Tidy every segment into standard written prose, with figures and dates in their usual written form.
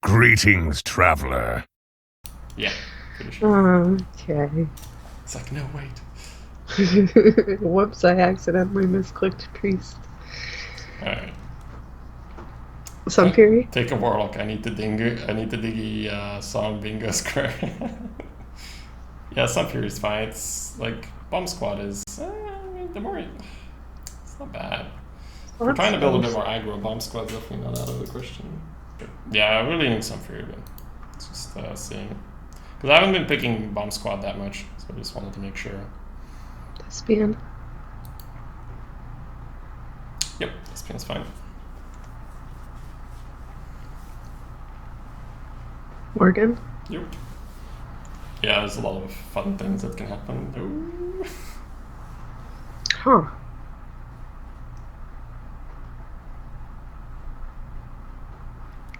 Greetings, traveler. Yeah, pretty sure. Okay. It's like, no, wait. Whoops, I accidentally misclicked priest. Alright. Sun Fury? Take a warlock. I need the diggy song bingo square. Yeah, Sun Fury is fine. It's like Bomb Squad is the more it's not bad. If we're trying to build a bit more aggro, Bomb Squad's definitely not out of the question. Yeah, I really need Sun Fury, but it's just seeing. Because I haven't been picking Bomb Squad that much, so I just wanted to make sure. Thespian. Yep, Thespian's fine. Morgan? Yep. Yeah, there's a lot of fun things that can happen. Ooh. Huh.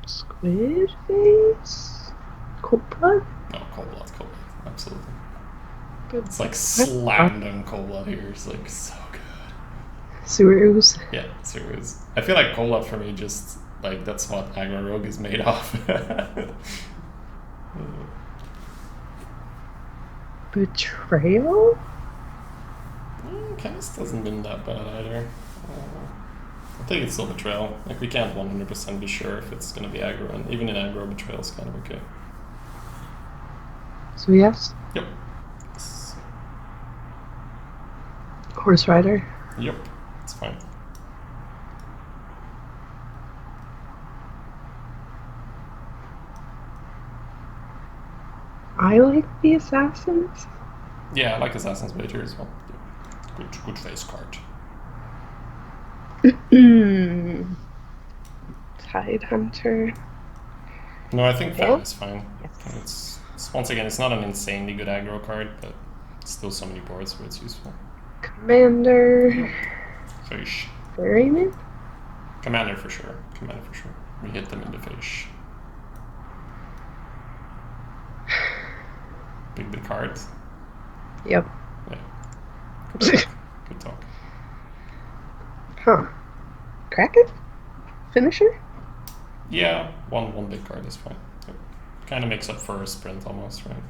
Squid face? Cold blood? No, Cold Blood, absolutely. Good. It's like slammed on Cold Blood here. It's like so good. Sewer ooze? Yeah, Sewer Ooze. I feel like Cold Blood for me just like that's what aggro rogue is made of. Betrayal? Chemist hasn't been that bad either. I think it's still Betrayal. Like, we can't 100% be sure if it's gonna be aggro, and even in aggro, Betrayal is kind of okay. So yes? Yep. Horse Rider? Yep, it's fine. I like the Assassins. Yeah, I like Assassin's Blade here as well. Yeah. Good face card. Tide Hunter. No, I think Oh. Fan is fine. Yes. It's once again, it's not an insanely good aggro card, but it's still so many boards where it's useful. Commander. Fish. Ferryman? Commander for sure. We hit them in the face. Pick the card. Yep. Yeah. Good talk. Huh. Kraken? Finisher? Yeah, one big card is fine. Yep. Kind of makes up for a sprint almost, right?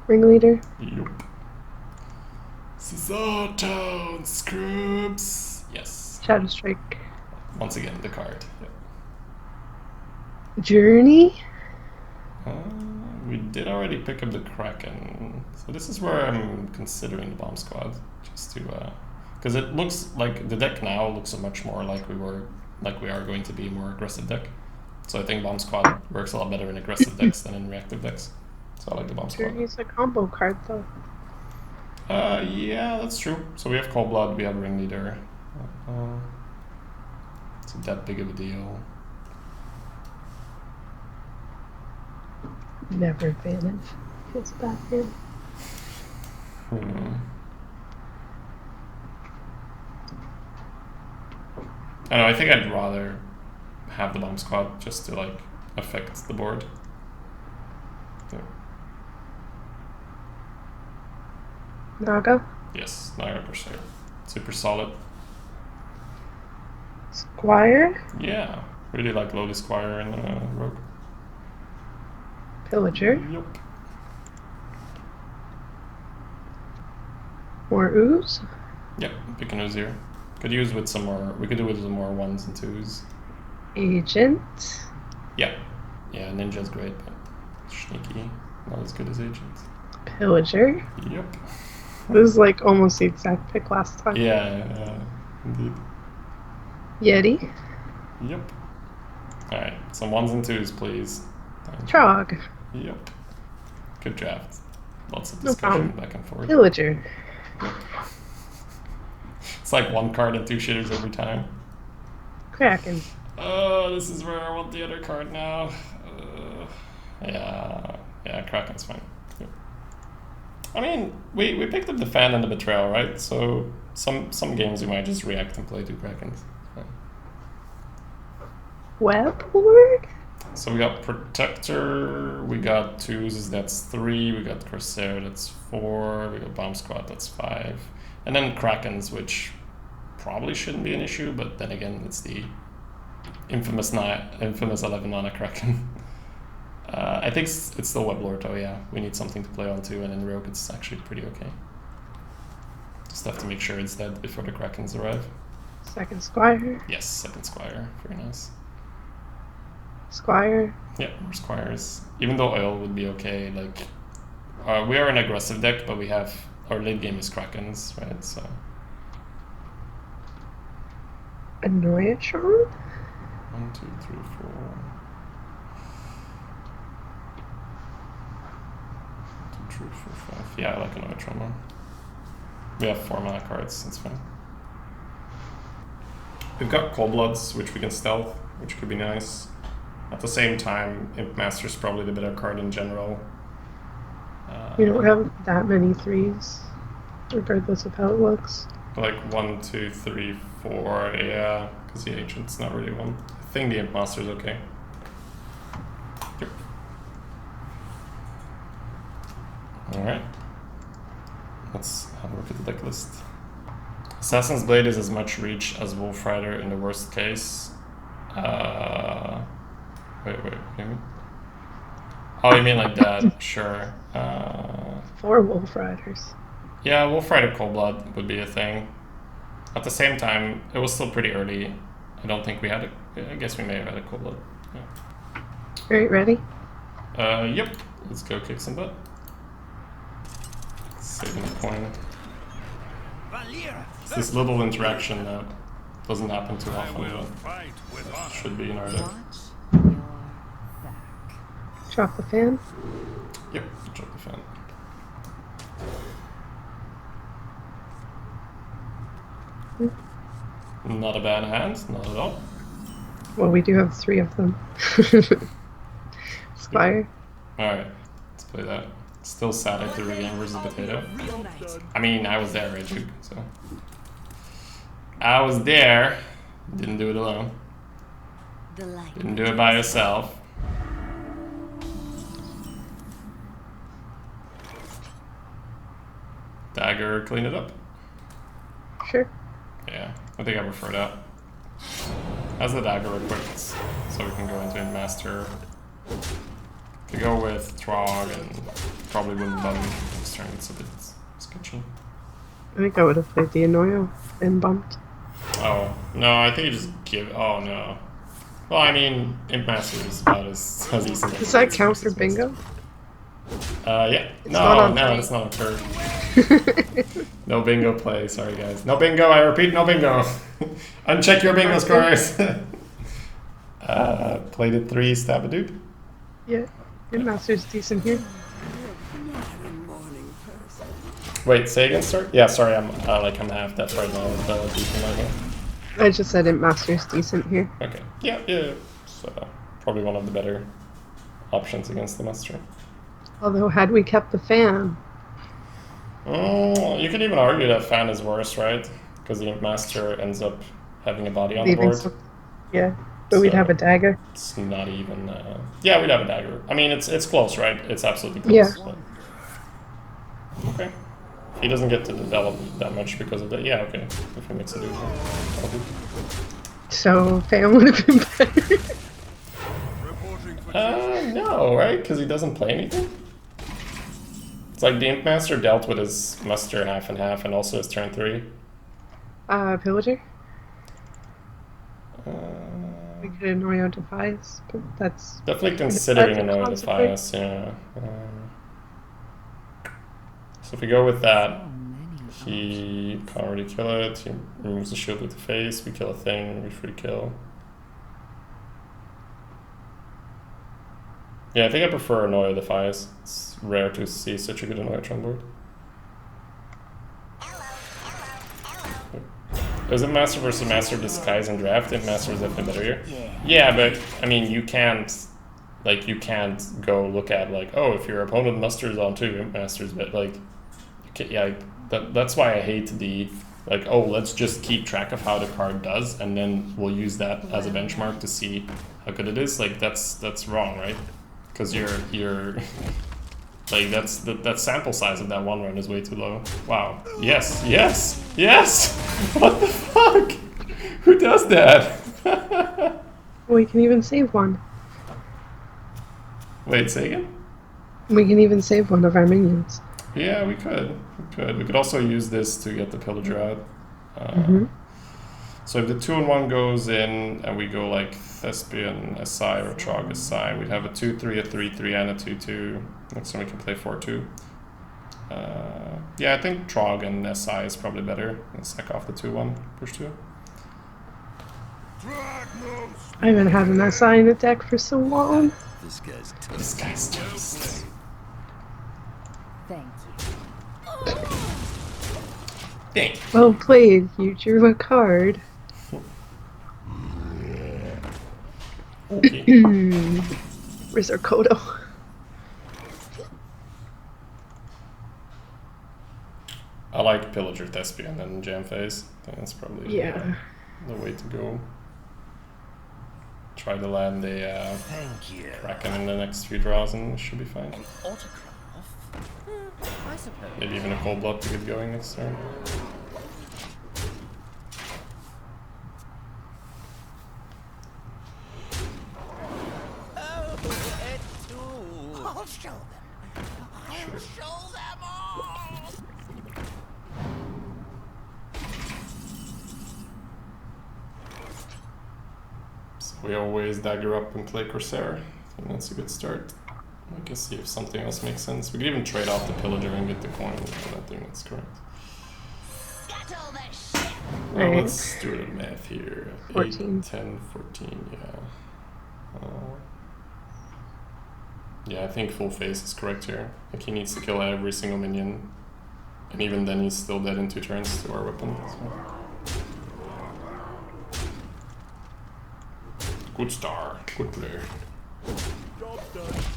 Ringleader? Yup. Caesar Town Scrubs. Yes. Shadow Strike. Once again, the card. Yep. Journey? We did already pick up the Kraken, so this is where I'm considering the Bomb Squad, just to, because it looks like the deck now looks much more like we are going to be a more aggressive deck. So I think Bomb Squad works a lot better in aggressive decks than in reactive decks. So I like the Bomb Squad. Journey's a combo card though. Yeah, that's true. So we have Cold Blood, we have Ringleader. It's that big of a deal. Never advantage. Feels bad here. I don't know, I think I'd rather have the Bomb Squad just to like affect the board. Yeah. Naga? Yes, Naga per se. Super solid. Squire? Yeah, really like Lowly Squire and Rogue. Pillager? Yup. More ooze? Yep, pick an ooze here. Could use with some more. We could do with some more 1s and 2s. Agent? Yeah, yeah. Ninja's great, but sneaky, not as good as Agent. Pillager? Yep. This is like almost the exact pick last time. Yeah, indeed. Yeti? Yep. All right, some 1s and 2s, please. Trog? Yep. Good draft. Lots of No discussion problem. back and forth. Pillager? It's like 1 card and 2 shitters every time. Kraken? Oh, this is where I want the other card now. Yeah, Kraken's fine. Yep. I mean, we picked up the Fan and the Betrayal, right? So some games we might just react and play 2 Krakens. Fine. Weblord? So we got Protector, we got 2s, that's 3, we got Corsair, that's 4, we got Bomb Squad, that's 5. And then Krakens, which probably shouldn't be an issue, but then again, it's the infamous 11 mana Kraken. I think it's still Weblord though, yeah. We need something to play on too, and in Rogue it's actually pretty okay. Just have to make sure it's dead before the Krakens arrive. Second Squire. Yes, second Squire. Very nice. Squire. Yeah, more Squires. Even though Oil would be okay, like... we are an aggressive deck, but we have... Our late game is Krakens, right? So... Annoyatron? 1, 2, 3, 4... 2, 3, 4, 5... Yeah, I like Annoyatron more. We have 4 mana cards, that's fine. We've got Cold Bloods, which we can stealth, which could be nice. At the same time, Imp Master's probably the better card in general. We don't have that many 3s, regardless of how it looks. Like 1, 2, 3, 4, yeah, because the Ancient's not really one. I think the Imp Master's okay. Yep. Alright. Let's have a look at the deck list. Assassin's Blade is as much reach as Wolf Rider in the worst case. Wait, what do you mean? Oh, you mean like that? Sure. 4 Wolf Riders. Yeah, Wolf Rider Cold Blood would be a thing. At the same time, it was still pretty early. I don't think we had a... I guess we may have had a Cold Blood. Yeah. Alright, ready? Yep. Let's go kick some butt. Saving the coin. It's this little interaction that doesn't happen too often, but should be in our deck. Drop the fan. Yep, drop the fan. Not a bad hand, not at all. Well, we do have 3 of them. Squire. Alright, let's play that. Still sad I threw a game versus Potato. I mean, I was there, right, Juke? So. I was there. Didn't do it alone. Didn't do it by yourself. Dagger, clean it up. Sure. Yeah, I think I prefer that. As the dagger equipped, so we can go into Master. Could go with Trog and probably wouldn't button next turn. It's a bit sketchy. I think I would have played the Annoyo and bumped. Oh, no, I think you just give... Oh, no. Well, I mean, Imp Master is about as decent. Does that count for bingo? Yeah. It's not No, on it's not on turn. No bingo play, sorry guys. No bingo, I repeat, no bingo. Uncheck your bingo scores. Played it 3, stab a dude. Yeah, your master's decent here. Wait, say again, sir? Yeah, sorry, I'm half deaf right now with the beacon right now. I just said it master's decent here. Okay, yeah. So, probably one of the better options against the master. Although, had we kept the fan... You could even argue that fan is worse, right? Because the Imp Master ends up having a body on the board. Yeah, but we'd have a dagger. It's not even... yeah, we'd have a dagger. I mean, it's close, right? It's absolutely close. Yeah. But... Okay. He doesn't get to develop that much because of that. Yeah, okay. If he makes a dude. So, fan would have been better. No, right? Because he doesn't play anything? It's like the Imp Master dealt with his muster half and half and also his turn 3. Pillager? Uh, We could Annoyo Defies, but that's... definitely considering that's a Annoy consequence. Defias, yeah. So if we go with that, he can't already kill it, he removes the shield with the face, we kill a thing, we free kill. Yeah, I think I prefer Annoy Defias. It's rare to see such a good Annoyatron board. Is it Master versus Master Disguise and Draft? Imp Master is definitely better here. Yeah, but I mean, you can't go look at like, oh, if your opponent musters on 2 Imp Masters, but like, yeah, that's why I hate the like, oh, let's just keep track of how the card does, and then we'll use that as a benchmark to see how good it is. Like that's wrong, right? Because you're like that sample size of that one run is way too low. Wow. Yes. What the fuck? Who does that? We can even save one. Wait, say again? We can even save one of our minions. Yeah, we could. We could also use this to get the pillager out. So if the 2-1 goes in and we go like Thespian SI or Trog SI, we'd have a 2-3, a 3-3, and a 2-2. Next time we can play 4-2. Yeah, I think Trog and SI is probably better. And sack off the 2-1, push 2. I haven't had an SI in a deck for so long. This guy's This guy's toast. Thank you. Dang. Well played, you drew a card. Okay. Where's our Kodo? I like Pillager Thespian and Jam Phase. I think that's probably the way to go. Try to land a Thank you. Kraken in the next few draws and it should be fine. An autograph? I suppose. Maybe even a Cold Blood to get going next turn. I'll show them. I'll show them all. So we always dagger up and play Corsair. I think that's a good start. We can see if something else makes sense. We could even trade off the Pillager and get the coin. I don't think that's correct. Scuttle the ship. Well, Right. let's do the math here. 14. 8, 10, 14, yeah. Yeah, I think full face is correct here. Like he needs to kill every single minion. And even then he's still dead in 2 turns to our weapon. So. Good star. Good play.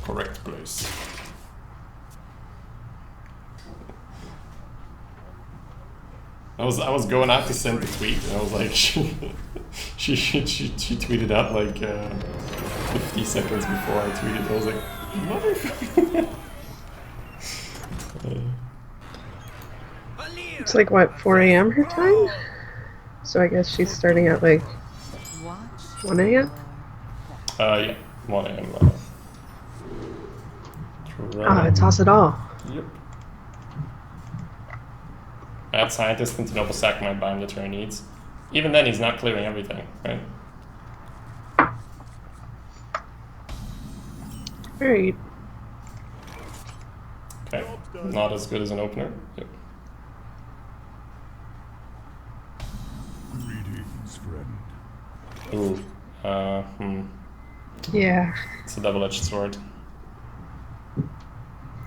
Correct place. I was going out to send the tweet and I was like she tweeted out like 50 seconds before I tweeted. I was like, motherfucker. It's like, what, 4 a.m. her time? So I guess she's starting at like 1 a.m.? Yeah, 1 a.m. Toss it all. Yep. That scientist into Noble Sack might buy him the turn he needs. Even then, he's not clearing everything, right? Alright. Okay, not as good as an opener. Yep. Greetings, friend. Ooh. Yeah. It's a double-edged sword.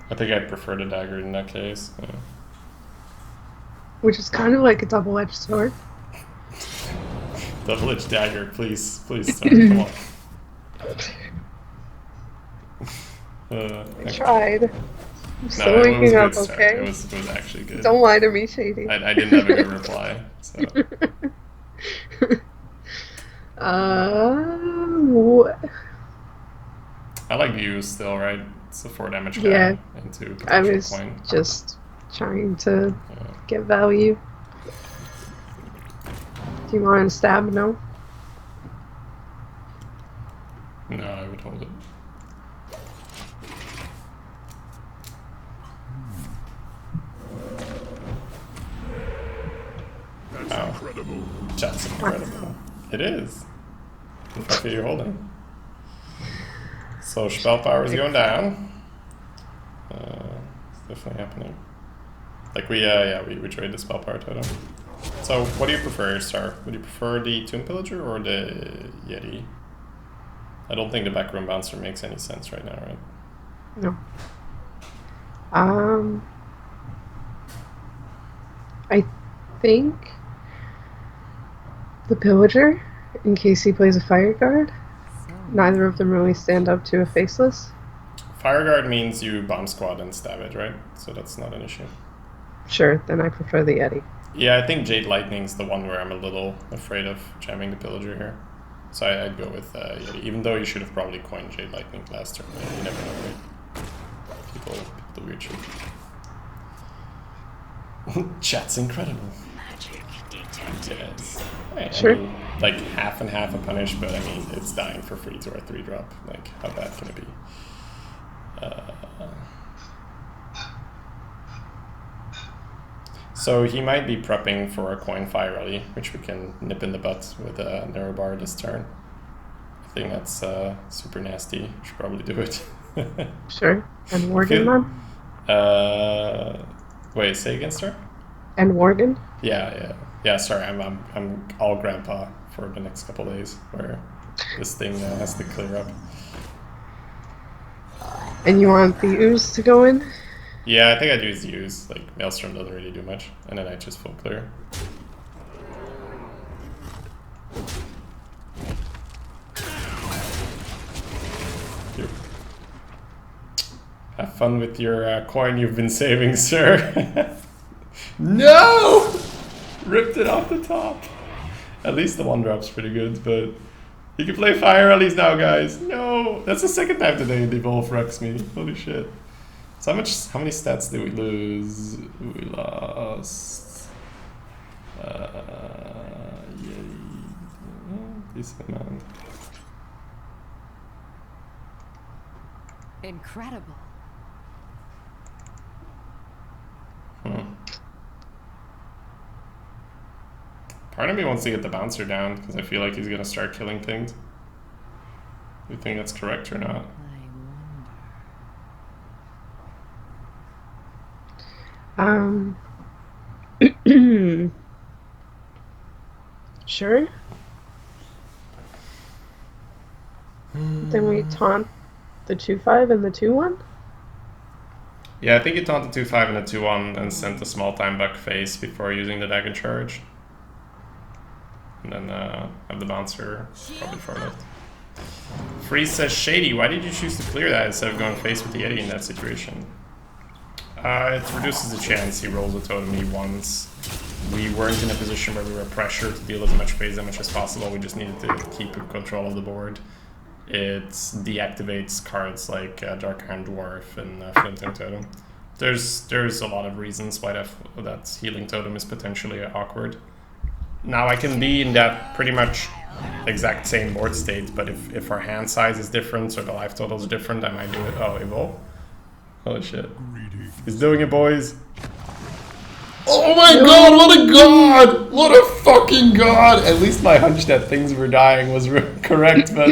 I think I'd prefer the dagger in that case. Yeah. Which is kind of like a double-edged sword. Double-edged dagger, please, sir, come on. I tried. I'm No, still it was waking a up, good start. okay? It was actually good. Don't lie to me, Shady. I didn't have a good reply, so. What? I like you still, right? It's a 4 damage guy Yeah. into I potential was coin. just trying to Yeah. get value. Do you want to stab? No? No, I would hold it. Wow. Incredible. That's incredible. It is. What the fuck are you holding? So spell power is going down. It's definitely happening. Like we trade the spell power totem. So what do you prefer, Star? Would you prefer the Tomb Pillager or the Yeti? I don't think the backroom bouncer makes any sense right now, right? No. I think the Pillager, in case he plays a Fire Guard. Neither of them really stand up to a Faceless. Fire Guard means you bomb squad and stab it, right? So that's not an issue. Sure, then I prefer the Yeti. Yeah, I think Jade Lightning's the one where I'm a little afraid of jamming the Pillager here. So I'd go with Yeti, even though you should have probably coined Jade Lightning last turn. You never know, right? People do weird shit. Chat's incredible. Magic detected. Yes. Hey, Sure. Emily. like half and half a punish, but I mean it's dying for free to our 3-drop. Like how bad can it be? So he might be prepping for a coin fire rally, which we can nip in the butt with a narrow bar this turn. I think that's super nasty. Should probably do it. Sure. And Worgen then? Wait, say again, sir? And Worgen? Yeah. Sorry, I'm all grandpa for the next couple days, where this thing has to clear up. And you want the ooze to go in? Yeah, I think I'd use the use. Like Maelstrom doesn't really do much, and then I just full clear. Here. Have fun with your coin you've been saving, sir. No! Ripped it off the top. At least the 1-drop's pretty good, but you can play fire rallies now, guys. No! That's the second time today the Evolve wrecks me. Holy shit. So how many stats did we lose? We lost... decent amount. Incredible. Part of me wants to get the bouncer down because I feel like he's gonna start killing things. Do you think that's correct or not? Sure. Then we taunt the 2-5 and the 2-1? Yeah, I think you taunt the 2-5 and the 2-1 and sent a small time buck face before using the dagger charge. And then have the bouncer probably far left. Freeze says, Shady, why did you choose to clear that instead of going face with the Yeti in that situation? It reduces the chance he rolls a totem once. We weren't in a position where we were pressured to deal as much phase damage as possible. We just needed to keep control of the board. It deactivates cards like Dark Iron Dwarf and Flinting Totem. There's a lot of reasons why that Healing Totem is potentially awkward. Now I can be in that pretty much exact same board state, but if our hand size is different or the life total is different, I might do it. Oh, Evolve. Holy shit. He's doing it, boys. Oh my god, what a god! What a fucking god! At least my hunch that things were dying was correct, but...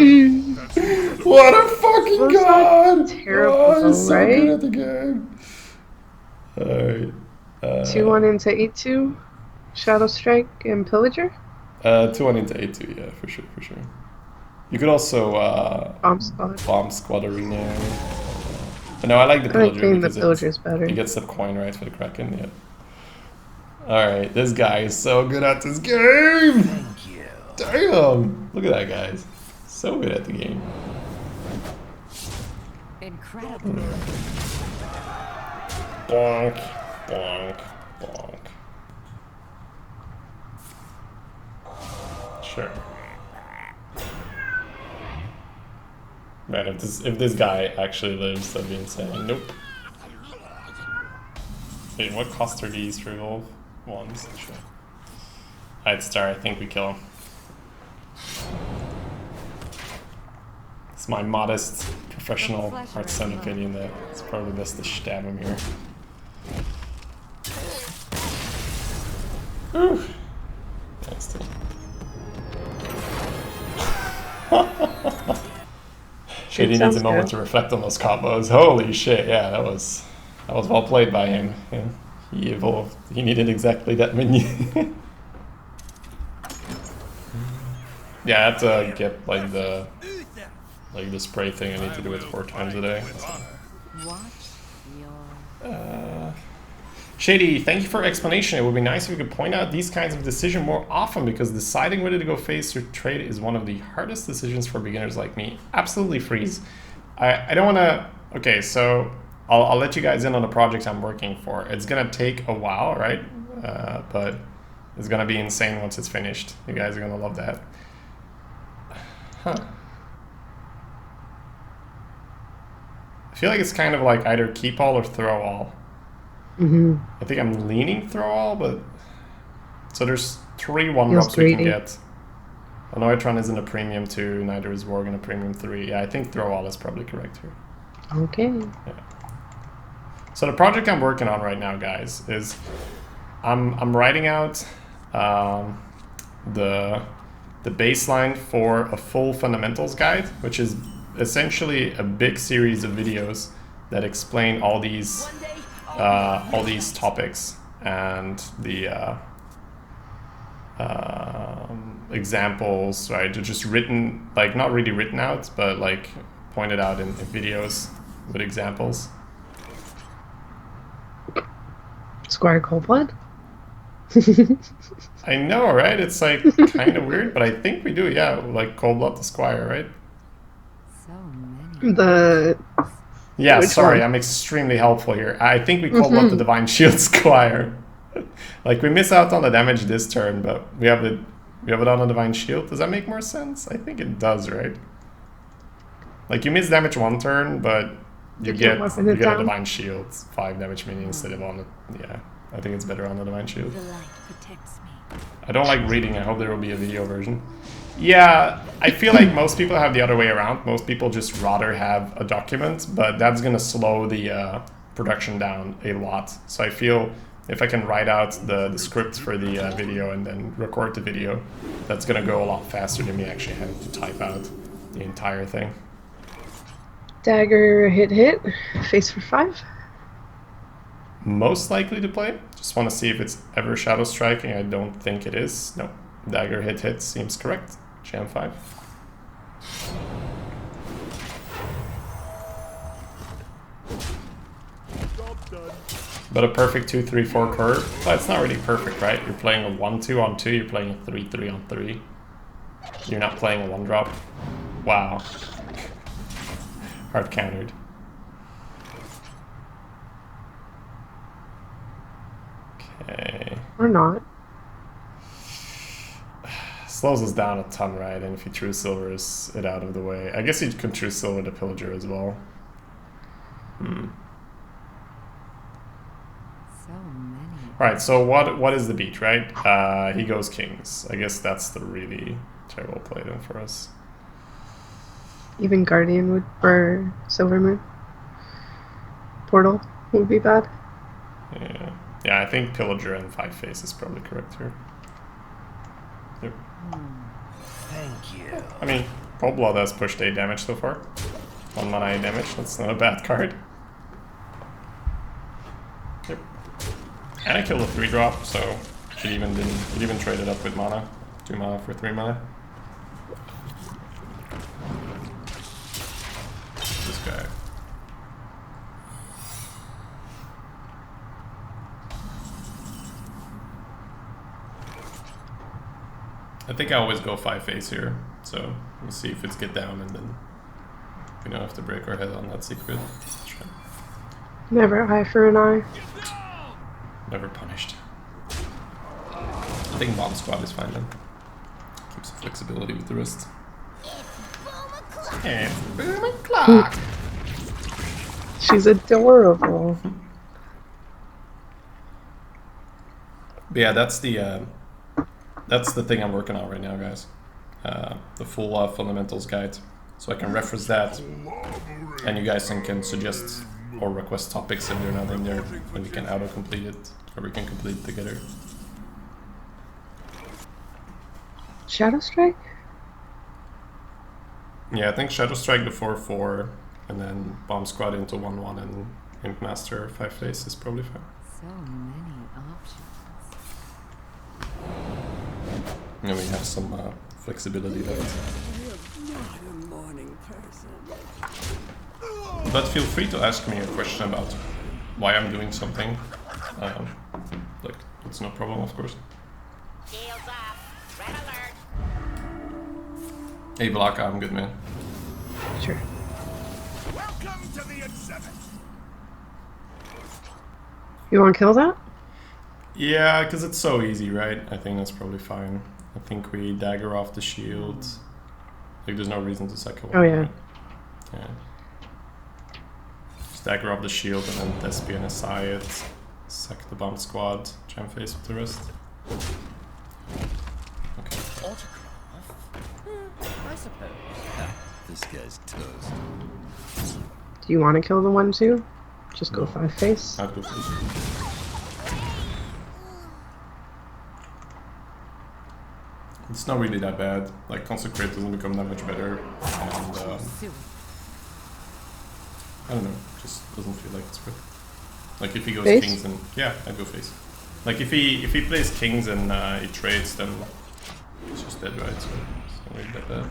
what a fucking god! Terrible, oh, I'm so right? good at the game. Alright. 2-1 into 8-2, Shadow Strike, and Pillager? 2-1 into 8-2, yeah, for sure. You could also... Bomb Squad Arena. No, I like the Pillager because the Pillager's better. He gets the coin right for the Kraken, yeah. Alright, this guy is so good at this game! Thank you. Damn! Look at that, guys. So good at the game. Incredible. Bonk, bonk, bonk. Sure. Man, if this guy actually lives, that'd be insane. Nope. Wait, what cost are these for Evolve? Ones, sure. Alright, Star, I think we kill him. It's my modest, professional Hearthstone opinion that it's probably best to stab him here. Whew. Nasty. Shady needs a moment to reflect on those combos. Holy shit, yeah, that was well played by him. Yeah. He evolved. He needed exactly that menu. Yeah, I have to get like the spray thing. I need to do it 4 times a day. So. Shady, thank you for your explanation. It would be nice if you could point out these kinds of decisions more often because deciding whether to go face or trade is one of the hardest decisions for beginners like me. Absolutely freeze. I don't want to... Okay, so I'll let you guys in on the project I'm working for. It's going to take a while, right? But it's going to be insane once it's finished. You guys are going to love that. Huh. I feel like it's kind of like either keep all or throw all. Mm-hmm. I think I'm leaning throw all, but... So there's 3 1-drops we can get. Anoitron isn't a premium 2, neither is Worgen a premium 3. Yeah, I think throw all is probably correct here. Okay. Yeah. So the project I'm working on right now, guys, is I'm writing out the baseline for a full fundamentals guide, which is essentially a big series of videos that explain all these topics and the examples, right? They're just written, like not really written out, but like pointed out in videos with examples. Squire Coldblood? I know, right? It's like kind of weird, but I think we do, yeah. Like Coldblood the Squire, right? So many. The... Yeah, Which sorry, one? I'm extremely helpful here. I think we Coldblood the Divine Shield Squire. Like we miss out on the damage this turn, but we have it on the Divine Shield. Does that make more sense? I think it does, right? Like you miss damage one turn, but you get a Divine Shield, 5 damage mini instead of on it. Yeah, I think it's better on the Divine Shield. The light protects me. I don't like reading. I hope there will be a video version. Yeah, I feel like most people have the other way around. Most people just rather have a document, but that's gonna slow the production down a lot. So I feel if I can write out the script for the video and then record the video, that's gonna go a lot faster than me actually having to type out the entire thing. Dagger hit. Face for 5. Most likely to play. Just want to see if it's ever Shadow Striking. I don't think it is. No. Dagger hit seems correct. Jam 5. But a perfect 2-3-4 curve. Well, it's not really perfect, right? You're playing a 1-2 on 2, you're playing a 3-3 on 3. You're not playing a 1-drop. Wow. Hard countered. Okay. Or not. Slows us down a ton, right? And if you True Silvers it out of the way. I guess you can True Silver the Pillager as well. So many. Alright, so what is the beat, right? He goes Kings. I guess that's the really terrible play then for us. Even Guardian would, or Silvermoon. Portal would be bad. Yeah. Yeah, I think Pillager and 5 Face is probably correct here. Yep. Thank you. I mean, Coldblood has pushed 8 damage so far. 1 mana 8 damage, that's not a bad card. Yep. And I killed a 3-drop, so it even traded up with mana. 2 mana for 3 mana. This guy. I think I always go 5 Face here, so we'll see if it's get down and then we don't have to break our head on that secret. Sure. Never eye for an eye. Never punished. I think Bomb Squad is fine then. Keeps the flexibility with the wrist. It's Boom and Clock! She's adorable. But yeah, that's the thing I'm working on right now, guys. The full fundamentals guide. So I can reference that, and you guys can suggest or request topics if they're not in there, and we can auto-complete it, or we can complete it together. Shadow Strike? Yeah, I think Shadow Strike the 4-4, and then Bomb Squad into 1-1 and Imp Master 5 Face is probably fine. So many options. And then we have some flexibility left. But feel free to ask me a question about why I'm doing something. Like, it's no problem, of course. Shields up. Red alert. Hey, Blaka, I'm good, man. Sure. Welcome to the exhibit. You want to kill that? Yeah, because it's so easy, right? I think that's probably fine. I think we dagger off the shield. Like, there's no reason to second one. Oh, yeah. Right? Yeah. Just dagger off the shield and then Thespian aside it. Sack the Bomb Squad. Jam Face with the rest. Okay. Autograph? suppose. This guy's toast. Do you want to kill the one too? Just go 5 face. I'd go face. It's not really that bad. Like, Consecrate doesn't become that much better. And, I don't know, just doesn't feel like it's worth. Like, if he goes Face? kings and... Yeah, I'd go face. Like, if he plays kings and he trades, then it's just dead, right? So it's not really that bad.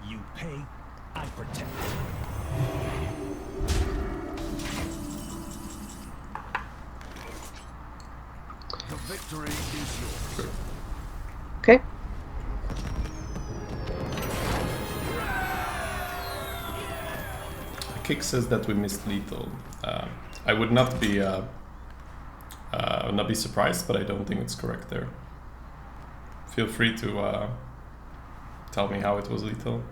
You pay, I protect. The victory is yours. Okay. Kick says that we missed lethal. I would not be surprised, but I don't think it's correct there. Feel free to tell me how it was lethal.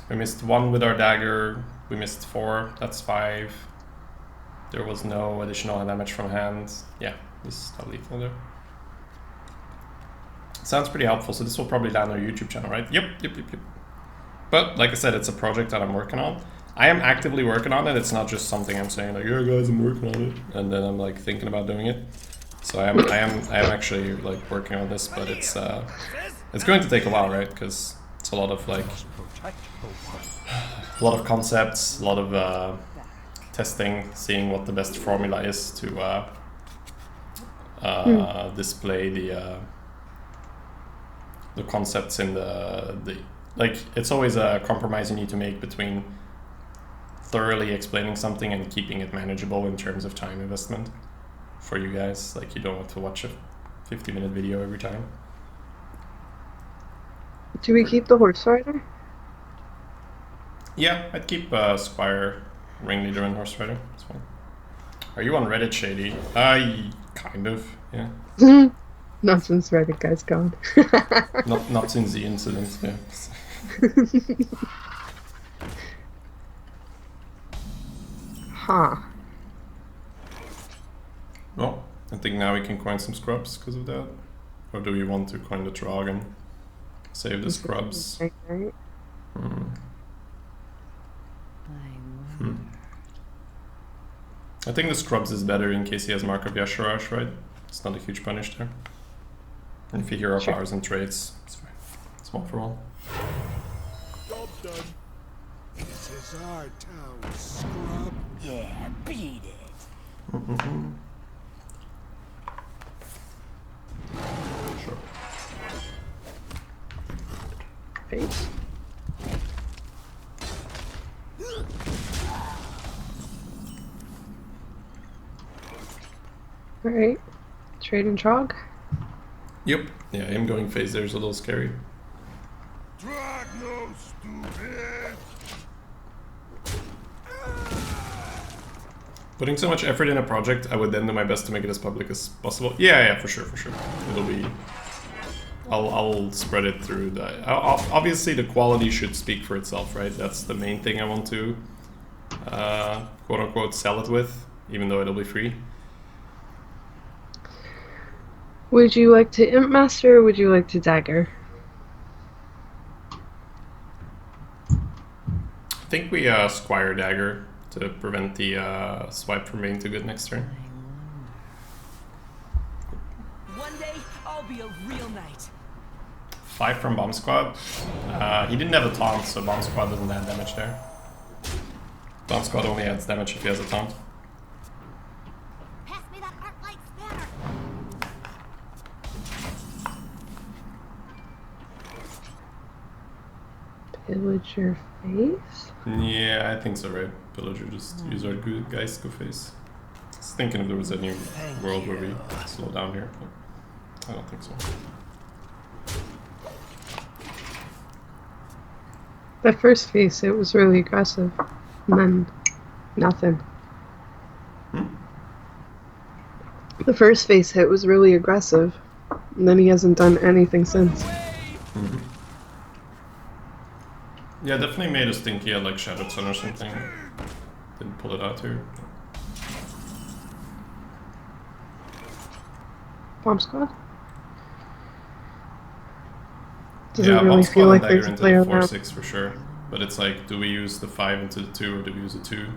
We missed 1 with our dagger. We missed 4. That's 5. There was no additional damage from hand. Yeah, this is not lethal there. Sounds pretty helpful, so this will probably land on our YouTube channel, right? Yep. But, like I said, it's a project that I'm working on. I am actively working on it, it's not just something I'm saying like, yeah guys, I'm working on it, and then I'm like thinking about doing it. So I am actually like working on this, but it's going to take a while, right? Because it's a lot of like, a lot of concepts, a lot of testing, seeing what the best formula is to display the concepts in the like. It's always a compromise you need to make between thoroughly explaining something and keeping it manageable in terms of time investment for you guys. Like, you don't want to watch a 50-minute video every time. Do we keep the horse rider? Yeah, I'd keep Squire, Ringleader, and Horse Rider. That's fine. Are you on Reddit, Shady? Kind of, yeah. Not since Reddit guy's gone. not since the incident, yeah. Huh. Well, I think now we can coin some scrubs because of that. Or do we want to coin the Trog and save the scrubs? Right. I think the scrubs is better in case he has Mark of Yasharash, right? It's not a huge punish there. And if you hear our powers and traits, it's fine. It's one for all. Job done. This is our town, scrub. Yeah, beat it. Sure. Face. Alright. Trade and Trog. Yep. Yeah, him going phase there is a little scary. Drag no stupid. Putting so much effort in a project, I would then do my best to make it as public as possible. Yeah, for sure. It'll be... I'll spread it through the... Obviously, the quality should speak for itself, right? That's the main thing I want to, quote-unquote, sell it with, even though it'll be free. Would you like to Imp Master or would you like to Dagger? I think we Squire Dagger to prevent the swipe from being too good next turn. One day, I'll be a real knight. 5 from Bomb Squad. He didn't have a taunt, so Bomb Squad doesn't add damage there. Bomb Squad only adds damage if he has a taunt. Pass me that arc-light spanner. Pillager face? Yeah, I think so, right? Pillager just use our good guys go face. I was thinking if there was a new world where we slow down here, but I don't think so. The first face, it was really aggressive. And then nothing. The first face hit was really aggressive. And then he hasn't done anything since. Yeah, definitely made us think he had like Shadow Sun or something. Didn't pull it out here. Bomb squad? Doesn't Yeah, really bomb feel squad like and there's dagger a into the player 4 now. 6 for sure. But it's like, do we use the 5 into the 2 or do we use the 2?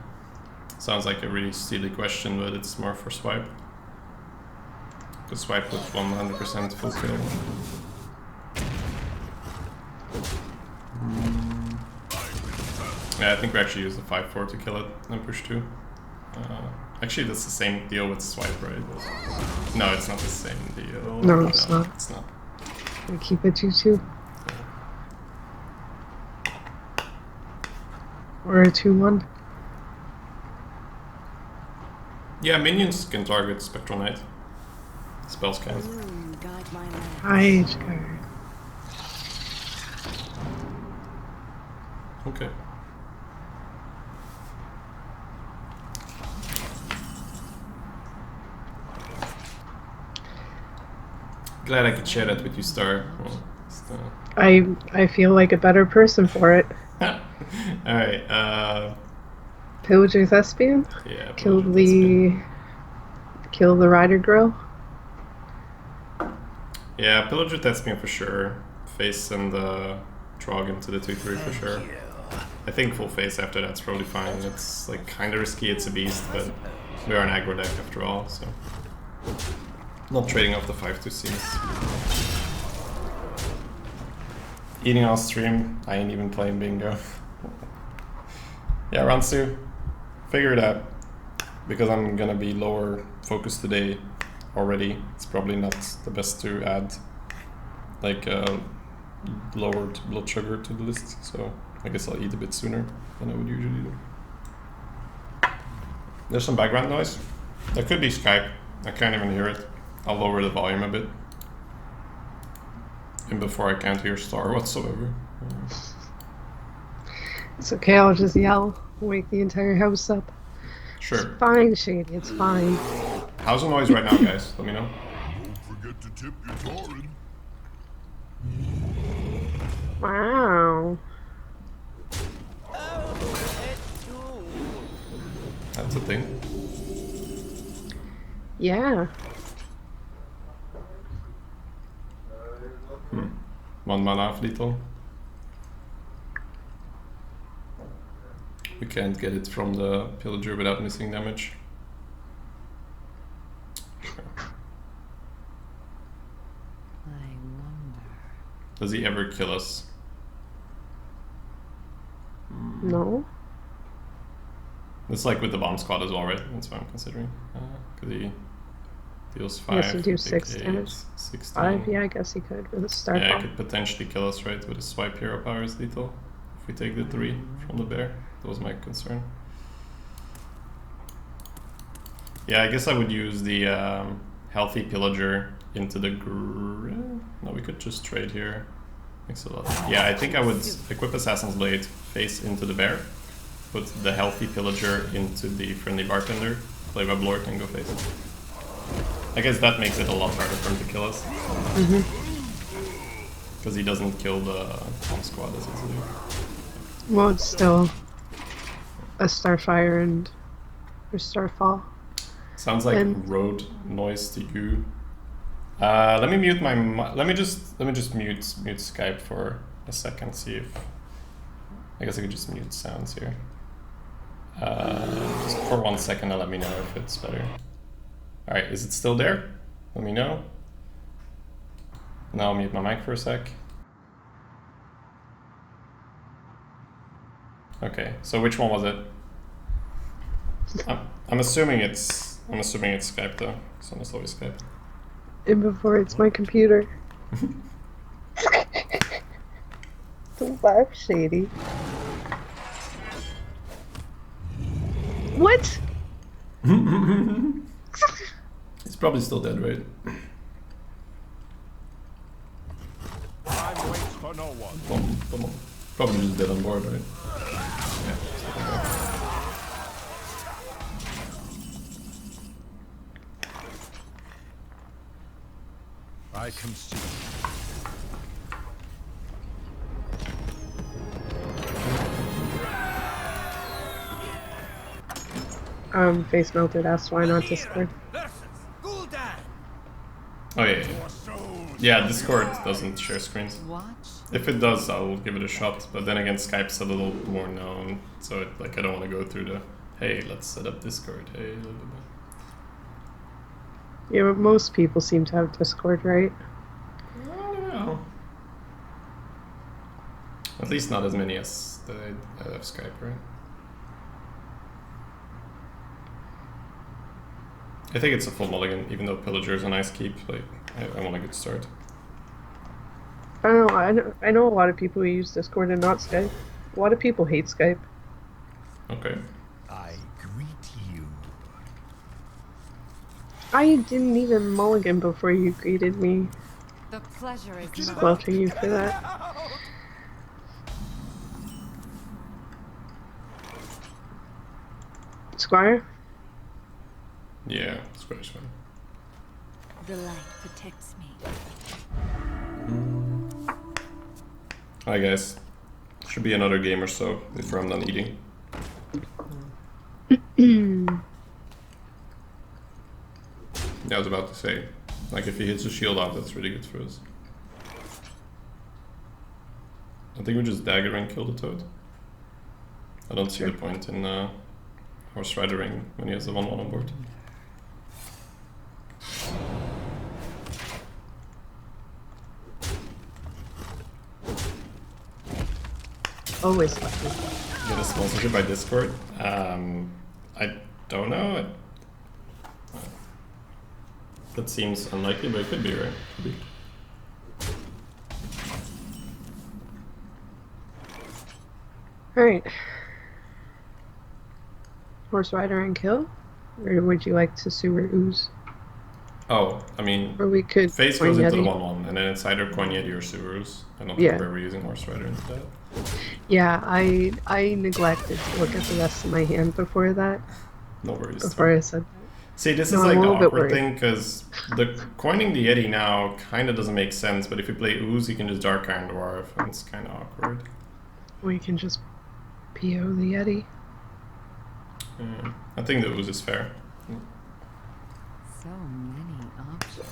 Sounds like a really silly question, but it's more for swipe. The swipe with 100% full kill. Yeah, I think we actually use the 5-4 to kill it and push 2. Actually, that's the same deal with swipe, right? No, it's not the same deal. No, it's not. It's not. We keep it 2-2. Or a 2-1. Yeah, minions can target Spectral Knight. Spells can't. Guide my land. Hide card. Okay. Glad I could share that with you, Star. Well, I feel like a better person for it. Alright, Pillager Thespian? yeah. Kill Pillager the Rider Girl? Yeah, Pillager Thespian for sure. Face and Trog into the 2-3 for sure. I think full face after that's probably fine. It's like kinda risky, it's a beast, but we are an aggro deck after all, so. Not trading off the 5-2 seems. Eating on stream, I ain't even playing bingo. Yeah, Ransu, figure it out. Because I'm gonna be lower focus today already. It's probably not the best to add like lowered blood sugar to the list, so I guess I'll eat a bit sooner than I would usually do. There's some background noise. That could be Skype. I can't even hear it. I'll lower the volume a bit. And before I can't hear Star whatsoever. It's okay, I'll just yell. Wake the entire house up. Sure. It's fine, Shady, it's fine. How's the noise right now, guys? Let me know. Don't forget to tip your Torin. Wow. That's a thing. Yeah. 1 mana off lethal. We can't get it from the Pillager without missing damage. Sure. I wonder. Does he ever kill us? No? It's like with the bomb squad as well, right? That's what I'm considering. Because he deals 5. Yes, you do I think 6 8, damage. 16. 5? Yeah, I guess he could with a star Yeah, ball. it could potentially kill us, right? With a swipe hero powers lethal. If we take the 3 from the bear. That was my concern. Yeah, I guess I would use the healthy pillager into the no, we could just trade here. Makes a lot. Yeah, I think I would equip Assassin's Blade, face into the bear, put the healthy pillager into the friendly bartender, play Web Lord and go face. I guess that makes it a lot harder for him to kill us. Because he doesn't kill the bomb squad as easily. Well, it's still a Starfire and or Starfall. Sounds like And- road noise to you. Let me mute my. Let me just mute Skype for a second. See if. I guess I could just mute sounds here. Just for 1 second, and let me know if it's better. All right, is it still there? Let me know. Now I'll mute my mic for a sec. Okay, so which one was it? I'm assuming it's Skype though. It's almost always Skype. And before it's my computer. Don't laugh, Shady. What? It's probably still dead, right? Time waits for no one. Probably just dead on board, right? Yeah. I can see. Face melted, asked why not Discord. Oh yeah, yeah. Yeah, Discord doesn't share screens. Watch. If it does, I'll give it a shot. But then again, Skype's a little more known, so it, like I don't want to go through the hey, let's set up Discord. Hey, blah, blah, blah. Yeah, but most people seem to have Discord, right? I don't know. At least not as many as the have Skype, right? I think it's a full mulligan, even though Pillager is a nice keep. Like, I want a good start. I don't know. I know a lot of people who use Discord and not Skype. A lot of people hate Skype. Okay. I greet you. I didn't even mulligan before you greeted me. The pleasure is mine. Squelching you for that. Squire? Yeah, Square's fine. The light protects me. Hi guys. Should be another game or so before I'm done eating. Yeah, I was about to say, like if he hits the shield off, that's really good for us. I think we just dagger and kill the toad. I don't see the point in horse ridering when he has the 1/1 on board. Always lucky. Get a sponsorship by Discord? I don't know. That seems unlikely, but it could be, right? Could be. Alright. Horse rider and kill? Or would you like to sewer ooze? Oh, I mean, Or we could face coin goes into the Yeti. 1/1, and then it's either Coin Yeti or Subarus. I don't Yeah. think we're using Horse Rider instead. Yeah, I neglected to look at the rest of my hand before that. No worries. Before I said See, this No, is I'm like a the little bit awkward worried. thing, because the coining the Yeti now kind of doesn't make sense, but if you play Ooze, you can just Dark Iron Dwarf, and it's kind of awkward. we can just PO the Yeti. Yeah. I think the Ooze is fair. So many options.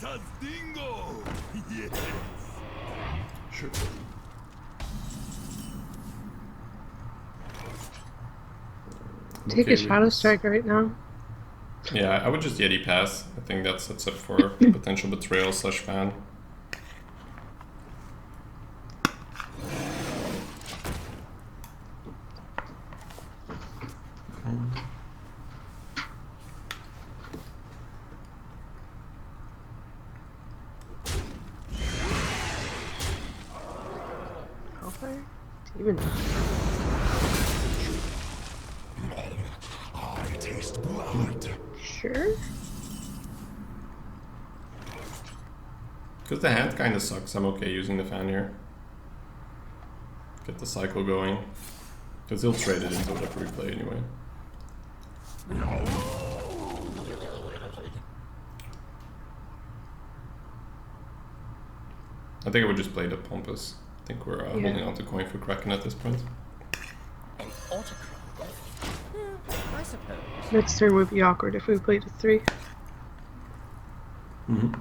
Tastingo! Yes! Sure. Take a Shadow Strike right now. Yeah, I would just Yeti pass. I think that sets up for potential betrayal / fan. Hellfire? Demon. I taste blood. Sure. Because the hand kind of sucks, I'm okay using the fan here. Get the cycle going. Because he'll trade it into whatever we play anyway. I think I would just play the Pompous. I think we're holding on to coin for Kraken at this point. An autocrat? I suppose. Next turn would be awkward if we played a 3. Mm-hmm.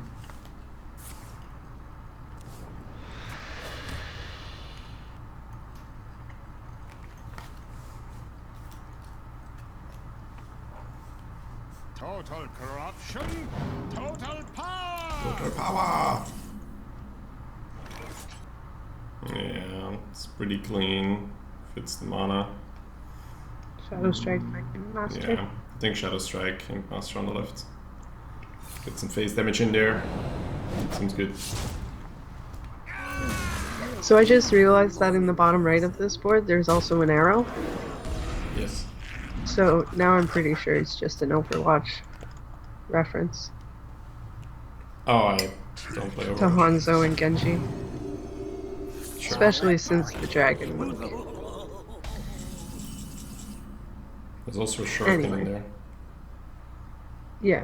Total corruption, total power! Total power! Yeah, it's pretty clean. Fits the mana. Shadow Strike, Master. Yeah, I think Shadow Strike, Ink Master on the left. Get some phase damage in there. Seems good. So I just realized that in the bottom right of this board, there's also an arrow. Yes. So now I'm pretty sure it's just an Overwatch reference Oh, I don't play to Overwatch. Hanzo and Genji. Sure. Especially since the dragon monk. There's also a shuriken Anyway. in there. Yeah.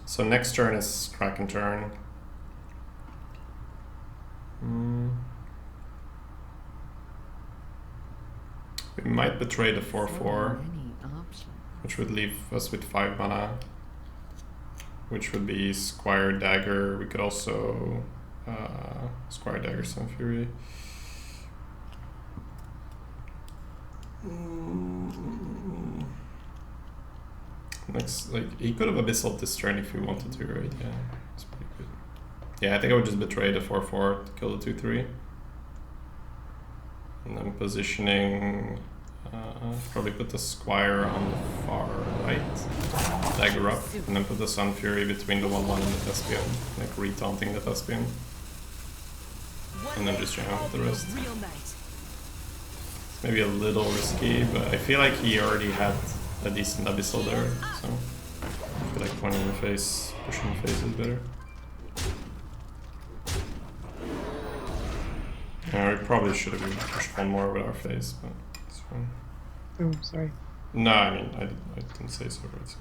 So next turn is Kraken turn. We might betray the 4/4, Many options. which would leave us with 5 mana, which would be Squire Dagger. We could also Squire Dagger Sun Fury. Next, like, he could have Abyssal this turn if he wanted to, right? Yeah, it's pretty good. Yeah, I think I would just betray the 4/4 to kill the 2/3. And then positioning, probably put the Squire on the far right, dagger up, and then put the Sun Fury between the 1/1 and the Thespian, like re-taunting the Thespian. And then just jam out the rest. Maybe a little risky, but I feel like he already had a decent Abyssal there, so I feel like pointing the face, pushing the face is better. Yeah, we probably should have pushed one more with our face, but it's fine. Oh, sorry. No, I mean, I didn't say so, right? So.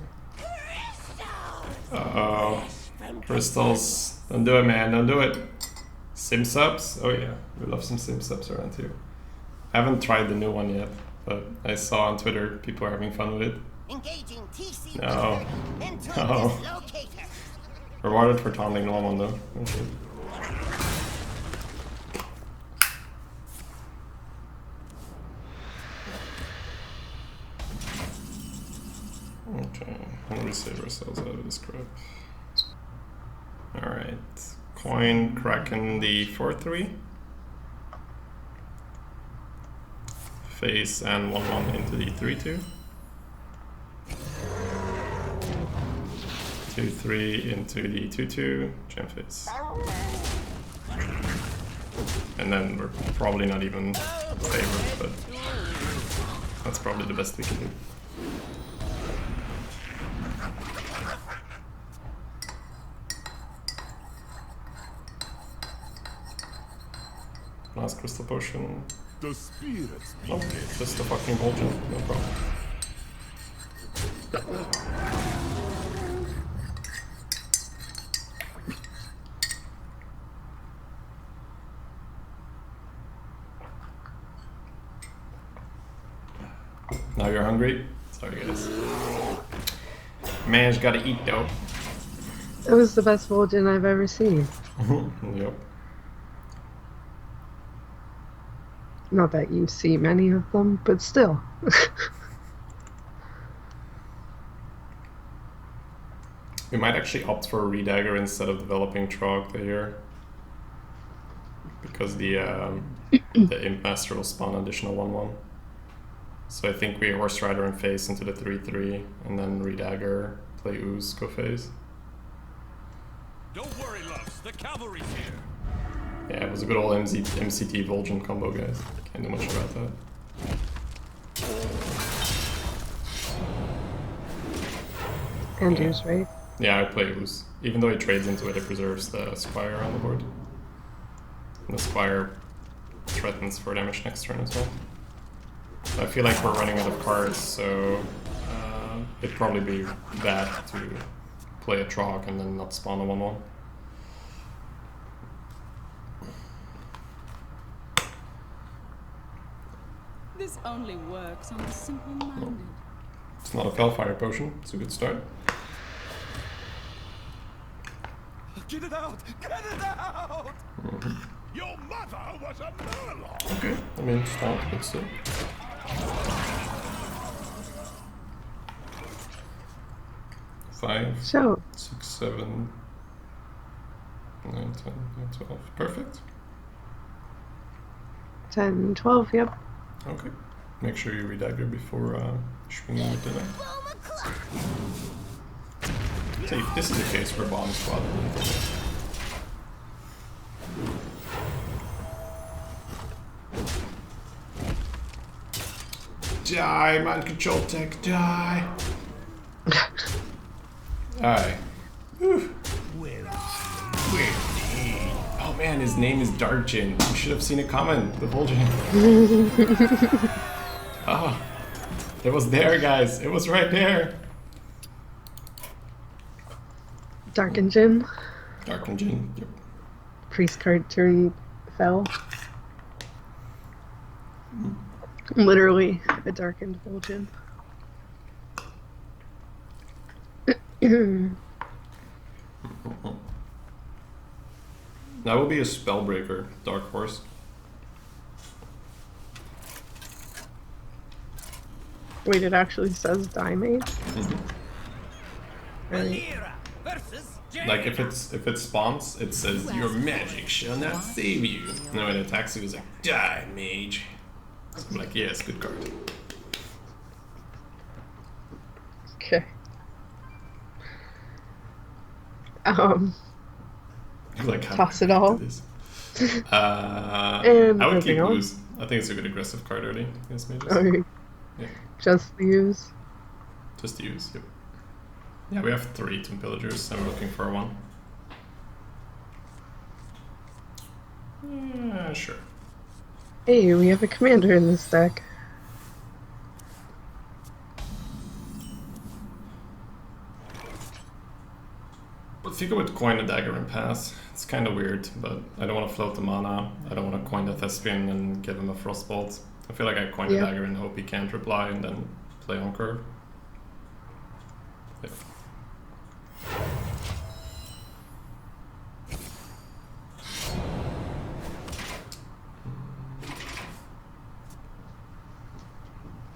Uh-oh. Crystals. Don't do it, man. Don't do it. Sim subs? Oh yeah, we love some sim subs around here. I haven't tried the new one yet, but I saw on Twitter people are having fun with it. Engaging TC No. into No. this locator. Rewarded for taunting the 1/1 though. Oh, shit. Okay, how do we save ourselves out of this crap? Alright, coin Kraken the 4/3. Face and 1/1 into the 3/2. 2/3 into the 2/2, jam face. And then we're probably not even favored, but that's probably the best we can do. Last crystal potion. The spirits be Nope, just a fucking Vol'jin, no problem. Now you're hungry? Sorry guys. Man's gotta eat though. It was the best Vol'jin I've ever seen. Yep. Not that you see many of them, but still. We might actually opt for a Redagger instead of developing Trogdor here. Because the Imp Master will spawn additional 1/1. So I think we Horse Rider and face into the 3/3, and then Redagger, play Ooze, go face. Don't worry, loves. The cavalry's here. Yeah, it was a good old MCT Vol'jin combo, guys. Can't do much about that. Andrew's right. Yeah, I play Ooze. Even though he trades into it, it preserves the Squire on the board. And the Squire threatens 4 damage next turn as well. So I feel like we're running out of cards, so it'd probably be bad to play a Trog and then not spawn a 1/1. This only works on the simple-minded. It's not a Felfire potion, it's a good start. Get it out! Get it out! Your mother was a murloc! Okay, I mean, it's not, but still. Five, So, 6, 7, 9, 10, 12. Perfect. 10, 12, yep. Okay. Make sure you redagger before swinging with dinner. So if this is the case for Bomb Squad. Die, mind control tech, die! Alright. Oh man, his name is Darkjin. You should have seen it coming, the Vol'jin. Oh, it was there, guys. It was right there. Dark Engine. Darkjin, yep. Priest card turn fell. Literally a darkened Vulcan. That would be a Spellbreaker, Dark Horse. Wait, it actually says Die Mage? Right. Like if it spawns, it says your magic shall not save you. And then when it attacks, it was like die, mage. So I'm like, yes, good card. Okay. Like how Toss it do I all. do this? And I would keep moving on. loose. I think it's a good aggressive card early against mages. Okay. Yeah, Just the use. just to use. Yep. Yeah, we have 3 Tomb Pillagers, and we're looking for 1. Yeah, sure. Hey, we have a commander in this deck. But if you go with Coin the Dagger and pass, it's kind of weird, but I don't want to float the mana. I don't want to coin the Thespian and give him a Frostbolt. I feel like I coin the Yeah. Dagger and hope he can't reply and then play on curve. Yeah.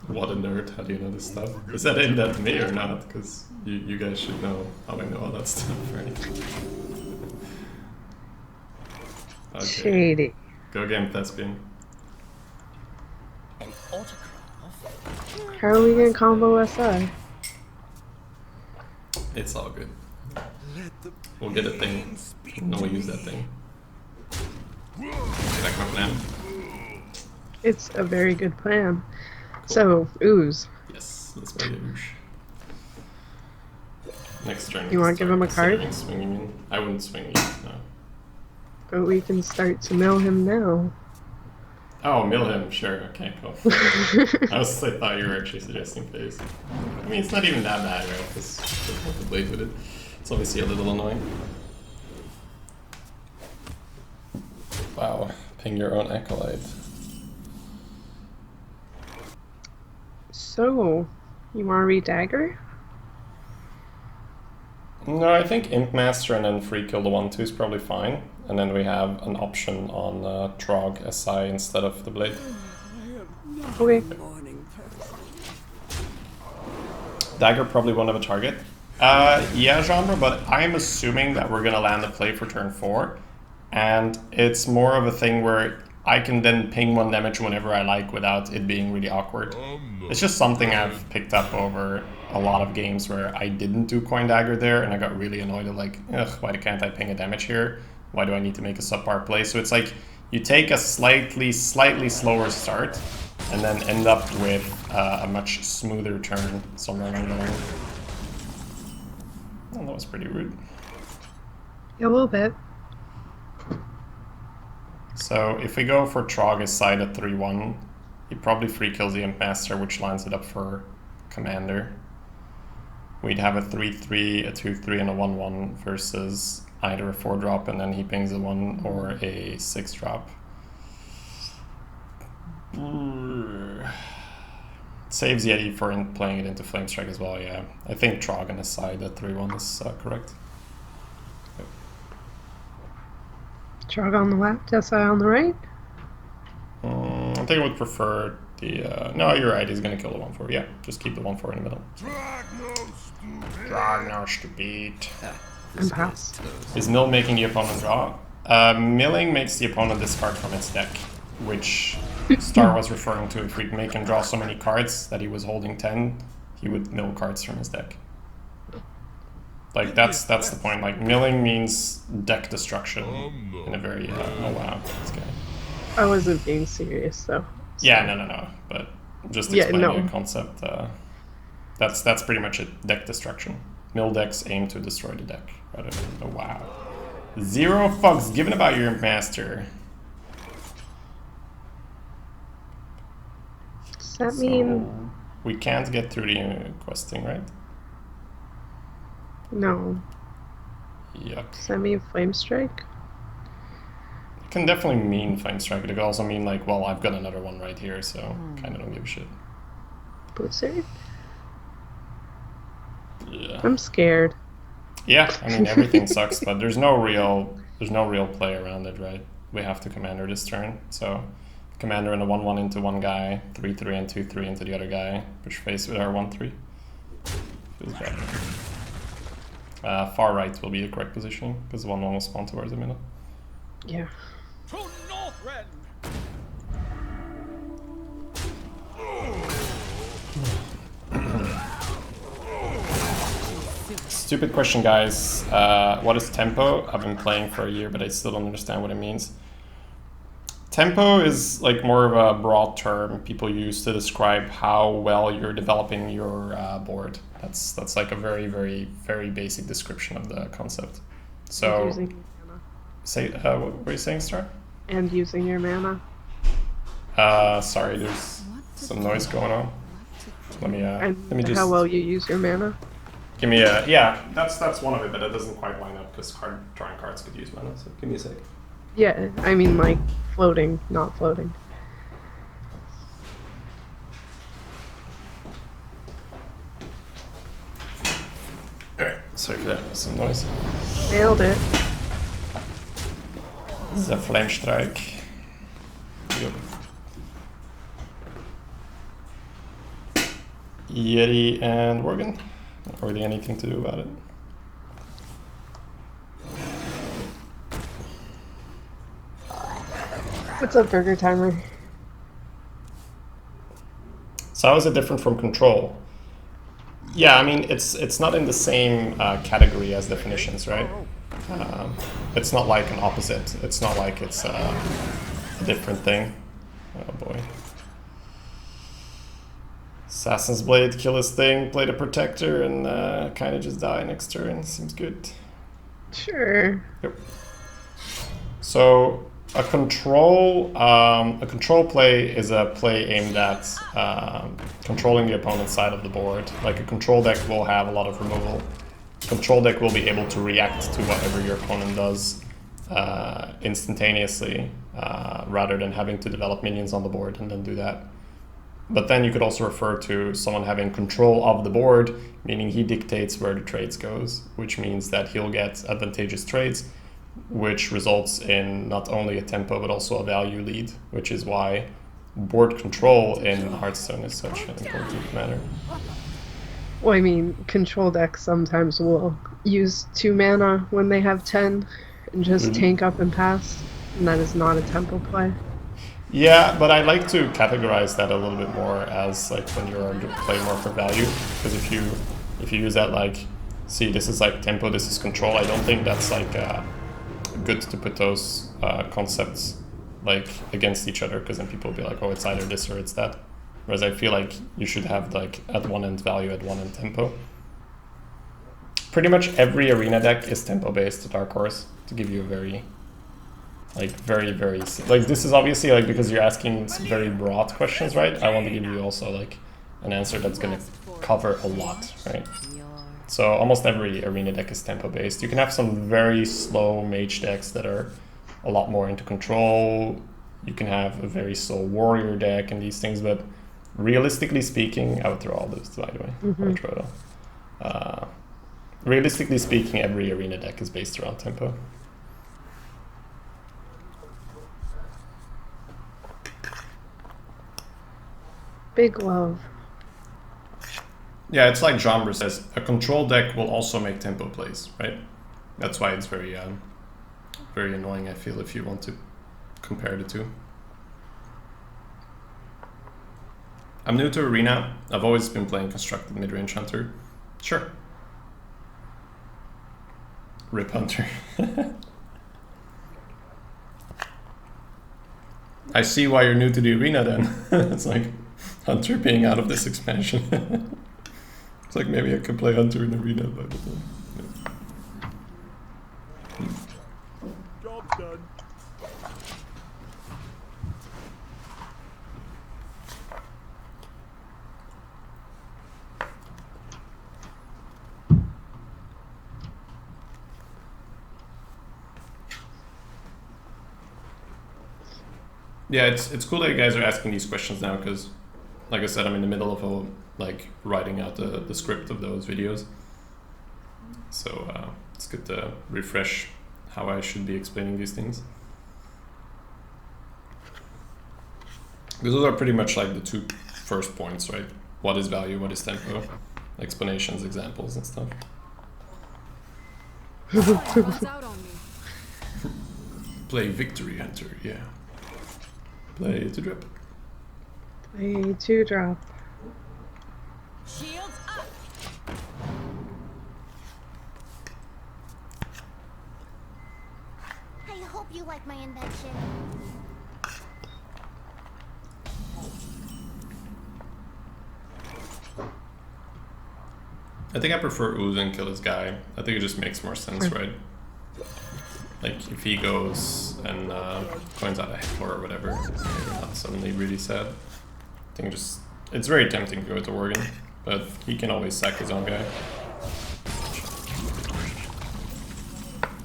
What a nerd, how do you know this stuff? Is that aimed at me or not? Because you guys should know how I know all that stuff, right? Okay, Shady. go game Thespian. An autograph? How are we gonna combo SI? It's all good. We'll get a thing. No, we'll use that thing. Like my plan? It's a very good plan. So, ooze. Yes, let's play the Oosh. Next turn. You wanna give him a card? Swinging in. I wouldn't swing yet, no. But we can start to mill him now. Oh, mill him, sure, okay, cool. I thought you were actually suggesting phase. I mean, it's not even that bad, right? Because there's more to blade with it. It's obviously a little annoying. Wow, ping your own acolyte. So, you want to read Dagger? No, I think Imp Master and then free kill the 1/2 is probably fine. And then we have an option on Trog SI instead of the blade. Okay. Dagger probably won't have a target. Yeah, genre, but I'm assuming that we're gonna land the play for turn 4. And it's more of a thing where I can then ping 1 damage whenever I like without it being really awkward. It's just something I've picked up over a lot of games where I didn't do Coin Dagger there and I got really annoyed at like, ugh, why can't I ping a damage here? Why do I need to make a subpar play? So it's like you take a slightly slower start and then end up with a much smoother turn somewhere along the line. Oh, that was pretty rude. Yeah, a little bit. So if we go for Trog side at 3-1, he probably free kills the Imp Master, which lines it up for Commander. We'd have a 3-3, a 2-3, and a 1-1 versus either a 4-drop and then he pings a 1 or a 6-drop. Saves Yeti for playing it into Flamestrike as well, yeah. I think Trog on his side at 3-1 is correct. Yep. Trog on the left, SI on the right? I think I would prefer the... no, you're right, he's going to kill the 1-4. Yeah, just keep the 1-4 in the middle. Drag no stupid. And pass. Is mill making the opponent draw? Milling makes the opponent discard from its deck, which Star was referring to. If we'd make him draw so many cards that he was holding 10, he would mill cards from his deck. Like, that's the point. Like, milling means deck destruction in a very... oh, wow. This guy. I wasn't being serious, though. Yeah, no. But just explaining the concept. That's pretty much it. Deck destruction. Mill decks aim to destroy the deck. Rather than, oh, wow. 0 fucks given about your Master. Does that mean... We can't get through the questing, right? No. Yuck. Does that mean Flame Strike? Can definitely mean Fine Strike. It could also mean like, well, I've got another one right here, so kind of don't give a shit. Blizzard? Yeah. I'm scared. Yeah, I mean everything sucks, but there's no real play around it, right? We have to commander this turn, so commander and a 1/1 into one guy, 3/3 and 2/3 into the other guy, push face with our 1/3. Feels bad. Far right will be the correct positioning because 1/1 will spawn towards the middle. Yeah. To Northrend! Stupid question, guys. What is tempo? I've been playing for a year, but I still don't understand what it means. Tempo is like more of a broad term people use to describe how well you're developing your board. That's like a very, very, very basic description of the concept. So, And using your mana. say what were you saying, Star? And using your mana. Sorry, there's some noise going on. Let me just. How well you use your mana. Give me a yeah. That's one of it, but it doesn't quite line up because drawing cards could use mana. So give me a sec. Yeah, I mean like floating, not floating. Alright, sorry for that. Some noise. Nailed it. The flame strike. Yep. Yeti and Worgen. Not really anything to do about it. What's up, Burger Timer? So how is it different from control? Yeah, I mean it's not in the same category as definitions, right? It's not like an opposite. It's not like it's a different thing. Oh boy. Assassin's Blade, kill his thing, play the Protector, and kind of just die next turn. Seems good. Sure. Yep. So a control play is a play aimed at controlling the opponent's side of the board. Like a control deck will have a lot of removal. Control deck will be able to react to whatever your opponent does instantaneously, rather than having to develop minions on the board and then do that. But then you could also refer to someone having control of the board, meaning he dictates where the trades goes, which means that he'll get advantageous trades, which results in not only a tempo but also a value lead, which is why board control in Hearthstone is such an important matter. Well, I mean, control decks sometimes will use 2 mana when they have 10 and just tank up and pass, and that is not a tempo play. Yeah, but I like to categorize that a little bit more as like when you're playing more for value, because if you use that like, see, this is like tempo, this is control, I don't think that's like good to put those concepts like against each other, because then people will be like, oh, it's either this or it's that. Whereas I feel like you should have like at one end value, at one end tempo. Pretty much every arena deck is tempo based, Dark Horse, to give you a very like, this is obviously like because you're asking some very broad questions, right? I want to give you also like an answer that's going to cover a lot, right? So almost every arena deck is tempo based. You can have some very slow mage decks that are a lot more into control. You can have a very slow warrior deck and these things, but realistically speaking, I would throw all this, by the way. I would throw it all. Realistically speaking, every arena deck is based around tempo. Big love. Yeah, it's like Jambra says, a control deck will also make tempo plays, right? That's why it's very, very annoying, I feel, if you want to compare the two. I'm new to Arena. I've always been playing Constructed Midrange Hunter. Sure. Rip Hunter. I see why you're new to the Arena then. It's like Hunter being out of this expansion. It's like maybe I could play Hunter in Arena by the time. Yeah. Job's done. Yeah, it's cool that you guys are asking these questions now because, like I said, I'm in the middle of writing out the script of those videos. So it's good to refresh how I should be explaining these things. Because those are pretty much like the two first points, right? What is value, what is tempo, explanations, examples, and stuff. What's out on me? Play Victory Hunter, yeah. Play to drop. Play to drop. Shields up. I hope you like my invention. I think I prefer Ooze and kill this guy. I think it just makes more sense, right? Like if he goes and coins out a heckler or whatever, maybe not suddenly really sad. I think it's very tempting to go to Worgen, but he can always sack his own guy.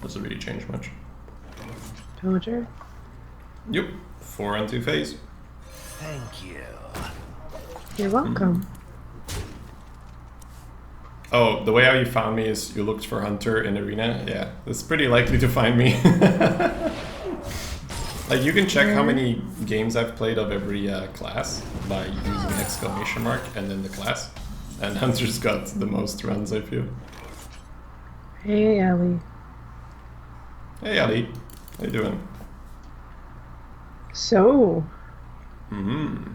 Doesn't really change much. Doger. Yep, 4 and 2 phase. Thank you. You're welcome. Oh, the way how you found me is you looked for Hunter in Arena? Yeah, that's pretty likely to find me. Like, you can check how many games I've played of every class by using exclamation mark and then the class. And Hunter's got the most runs, I feel. Hey, Ellie. Hey, Ali. How you doing? So, Mm-hmm.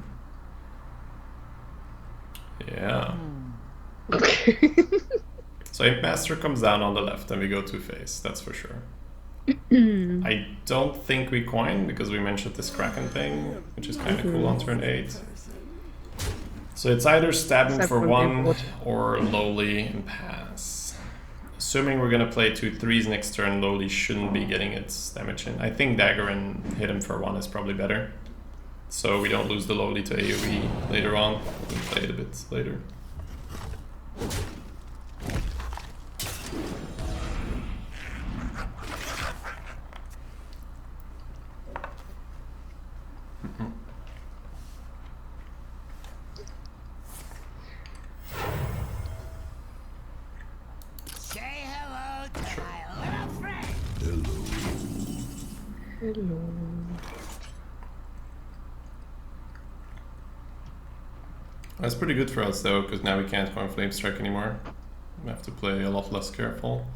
Yeah. So Imp Master comes down on the left and we go 2 phase, that's for sure. I don't think we coin because we mentioned this Kraken thing, which is kind of cool on turn 8. So it's either stabbing Except for for 1 Imp. or lowly and pass. Assuming we're gonna play 2 3s next turn, lowly shouldn't be getting its damage in. I think dagger and hit him for 1 is probably better. So we don't lose the lowly to AoE later on. We can play it a bit later. Say hello to my little friend. hello. That's pretty good for us though, because now we can't coin Flame Strike anymore. We have to play a lot less careful.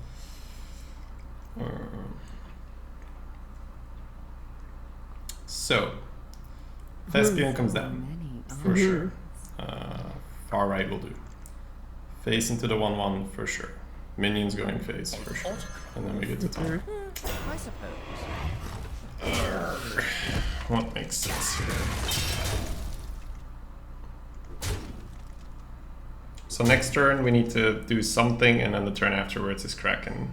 So, Thespian comes down, for sure. Far right will do. Face into the 1-1 for sure. Minions going face for sure. And then we get to top. I suppose. What makes sense here? So next turn we need to do something, and then the turn afterwards is Kraken.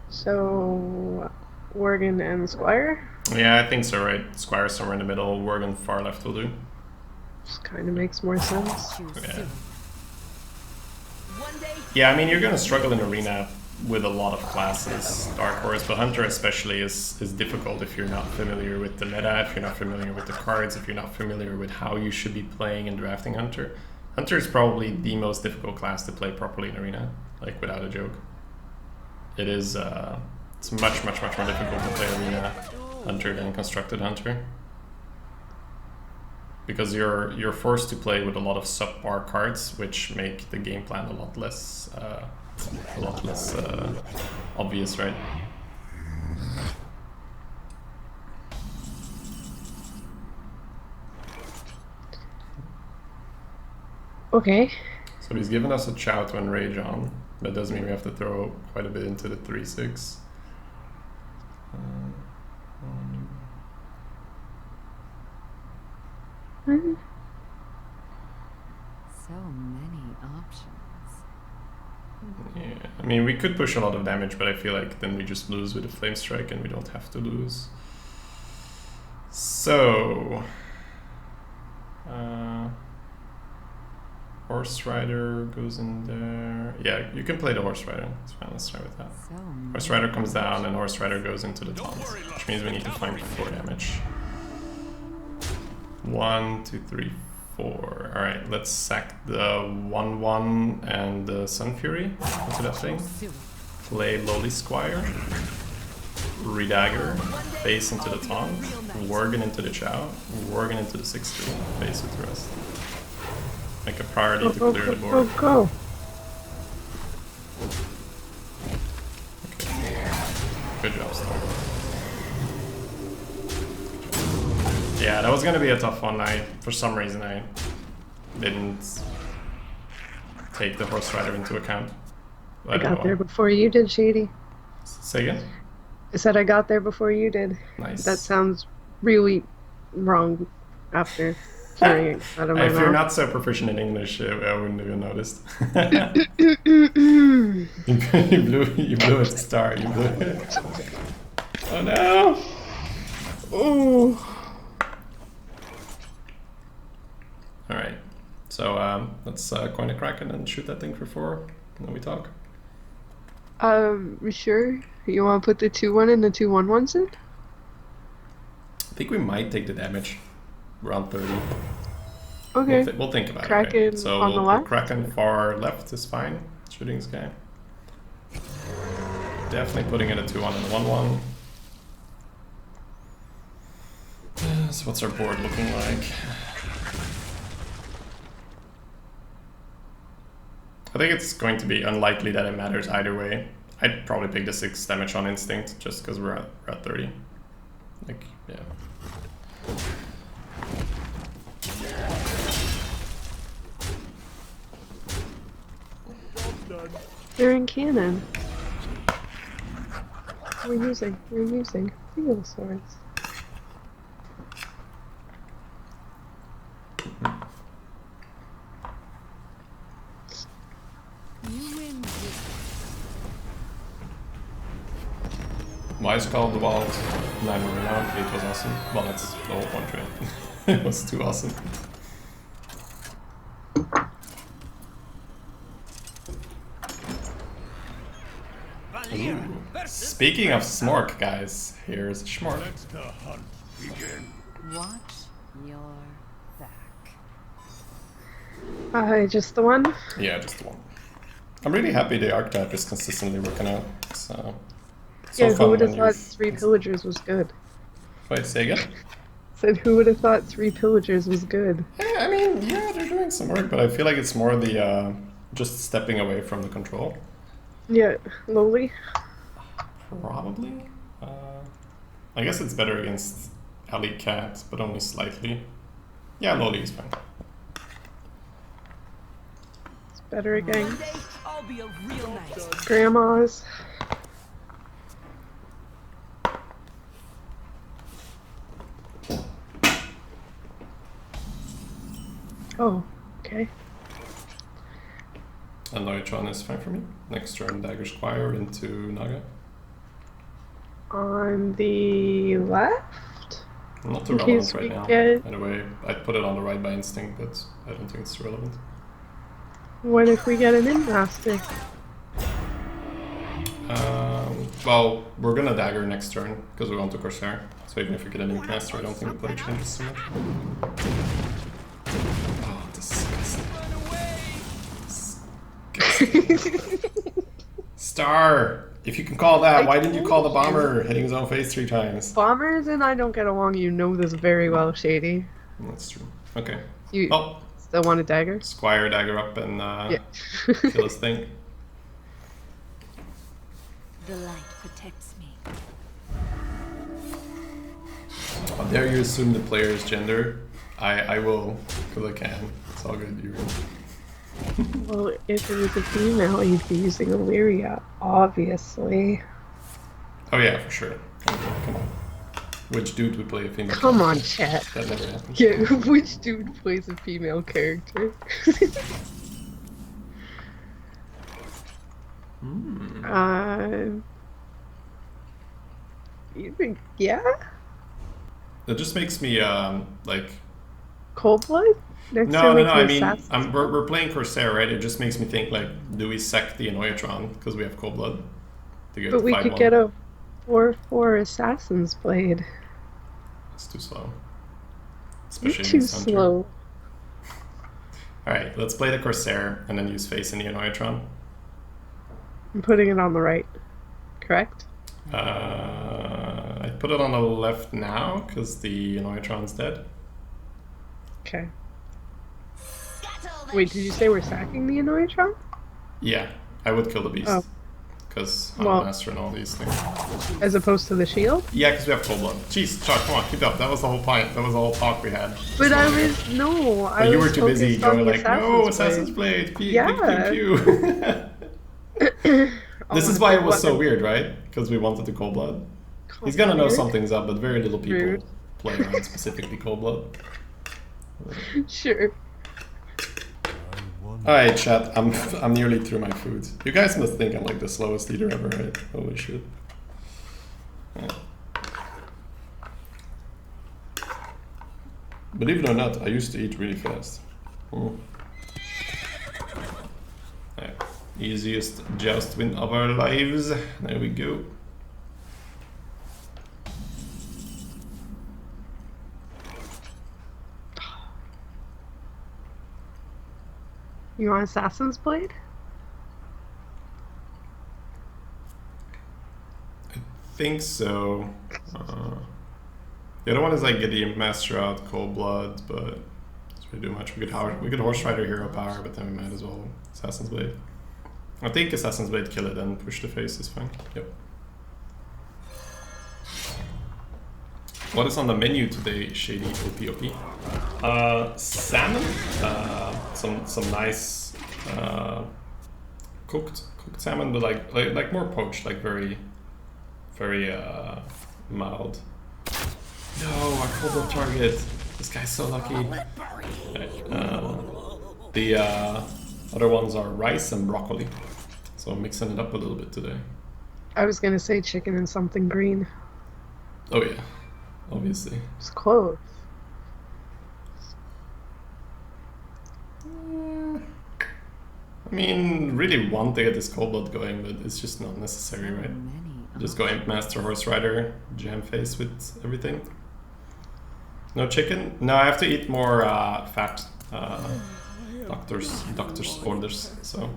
So, Worgen and Squire? Yeah, I think so, right? Squire somewhere in the middle, Worgen far left will do. Just kind of makes more sense. Yeah. Yeah, I mean, you're gonna struggle in Arena with a lot of classes, Dark Horse, but Hunter especially is difficult if you're not familiar with the meta, if you're not familiar with the cards, if you're not familiar with how you should be playing and drafting Hunter. Hunter is probably the most difficult class to play properly in Arena, like without a joke. It is, it's much more difficult to play Arena Hunter than Constructed Hunter. Because you're forced to play with a lot of subpar cards, which make the game plan a lot less obvious, right? Okay. So he's given us a Chow to enrage on. That does mean we have to throw quite a bit into the 3/6. So many options. Yeah, I mean, we could push a lot of damage, but I feel like then we just lose with a Flame Strike and we don't have to lose. So... Horse Rider goes in there. Yeah, you can play the Horse Rider. It's fine, let's start with that. So Horse Rider comes down and Horse Rider goes into the taunt, which means we need to find 4 damage. 1, 2, 3, 4. Alright, let's sack the 1/1 and the Sun Fury into that thing. Play Lowly Squire. Redagger. Face into the Taunt. Worgen into the Chow. Worgen into the 6/3. Face with the rest. Make a priority to clear the board. Go. Okay. Good job, Star. Yeah, that was gonna be a tough one. For some reason, I didn't take the Horse Rider into account. I got there before you did, Shady. Say again? I said I got there before you did. Nice. That sounds really wrong after hearing it out of my If mouth. you're not so proficient in English, I wouldn't even noticed. you blew it, Star. You blew it. Oh no! Oh. Alright, so let's coin a Kraken and shoot that thing for 4, and then we talk. Sure. You want to put the 2/1 and the 2/1/1s in? I think we might take the damage. Around 30. Okay. We'll think about it. Kraken Right? So on the left? Kraken far left is fine. Shooting this guy. Definitely putting in a 2/1 and a 1/1. So what's our board looking like? I think it's going to be unlikely that it matters either way. I'd probably pick the 6 damage on instinct just because we're at 30. Like, yeah. They're in cannon. We're using real swords. Why is called the Wild 9 moving out? It was awesome. Well, that's the whole point, right? It was too awesome. Ooh. Speaking of Smork, guys, here's Schmork. Let the hunt begin. Watch your back. Just the one? Yeah, just the one. I'm really happy the archetype is consistently working out. So Yeah, who fun would have when thought you've- 3 pillagers was good? Wait, say again? Said who would have thought 3 pillagers was good? Yeah, I mean, yeah, they're doing some work, but I feel like it's more the just stepping away from the control. Yeah, lowly. Probably. I guess it's better against alley cats, but only slightly. Yeah, lowly is fine. It's better again. I'll be a real nice. Grandmas. Oh, okay. And Noitron is fine for me. Next turn, Dagger Squire into Naga. On the left? Not too In relevant case right we now. get- Anyway, I'd put it on the right by instinct, but I don't think it's relevant. What if we get an in-master? Well, we're gonna Dagger next turn, because we want to Corsair. So even if we get an Master, I don't think the play changes so much. Oh, disgusting. Star! If you can call that, why didn't you call the bomber hitting his own face 3 times? Bombers and I don't get along. You know this very well, Shady. That's true. Okay. You Oh, still want a dagger? Squire Dagger up and Yeah. kill his thing. The light protects me. How dare you assume the player's gender? I will, because I can. It's all good, you Well, if it was a female, you'd be using Illyria, obviously. Oh yeah, for sure. Come on. Which dude would play a female? Come on, character? chat. That never happened. Yeah, which dude plays a female character? You think, yeah? That just makes me like. Cold Blood? Next No, time no, we no. can I mean, assassin- we're playing Corsair, right? It just makes me think like, do we sack the Anoyatron because we have Cold Blood? To get But we 5-1? could get a 4/4 Assassin's Blade. It's too slow. You're especially too against Hunter. slow. Alright, let's play the Corsair and then use face in the Anoitron. I'm putting it on the right. Correct? I put it on the left now because the Anoitron's dead. Okay. Wait, did you say we're sacking the Anoitron? Yeah, I would kill the beast. Oh. Because I'm Well- a master and all these things. As opposed to the shield? Yeah, because we have cold blood. Jeez, Chuck, come on, keep it up. That was the whole point. That was the whole talk we had. But I was no. I But you was were too busy focused on going the like, no, Assassin's Assassin's Blade, pew, Yeah. pew, pew, pew. This is why it was so What- weird, right? Because we wanted the cold blood. He's gonna know Weird. something's up, but very little people Rude. play around specifically cold blood. Sure. Alright, chat, I'm nearly through my food. You guys must think I'm like the slowest eater ever, right? Holy shit. Yeah. Believe it or not, I used to eat really fast. Alright. Easiest joust win of our lives. There we go. You want Assassin's Blade? Think so. The other one is like get the master out, cold blood, but it's really too much. We could horse rider hero power, but then we might as well Assassin's Blade. I think Assassin's Blade kill it and push the face is fine. Yep. What is on the menu today, Shady OPOP? Salmon, some nice cooked salmon, but like more poached, like very mild. No, our cobra target. This guy's so lucky. Right, the other ones are rice and broccoli, so I'm mixing it up a little bit today. I was gonna say chicken and something green. Oh yeah, obviously. It's close. I mean, really want to get this cold blood going, but it's just not necessary, right? Just go Imp Master Horse Rider, jam face with everything. No chicken? No, I have to eat more fat. Doctor's orders. So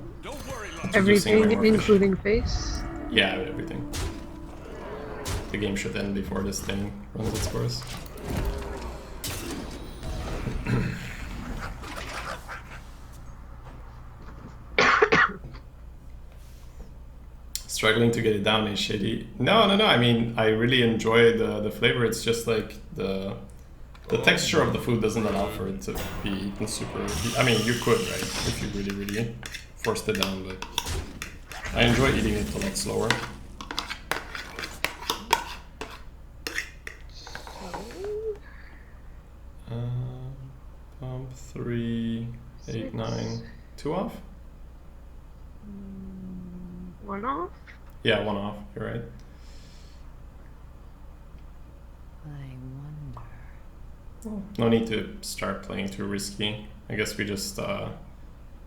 Everything, way more fish. including face. Yeah, everything. The game should end before this thing runs its course. Struggling to get it down is shady. No. I mean, I really enjoy the flavor. It's just like the texture of the food doesn't allow for it to be eaten super. I mean, you could, right, if you really forced it down, but I enjoy eating it a lot slower. Pump 3, 8, 9, 2 off. One off. Yeah, 1 off. You're right. I wonder. No need to start playing too risky. I guess we just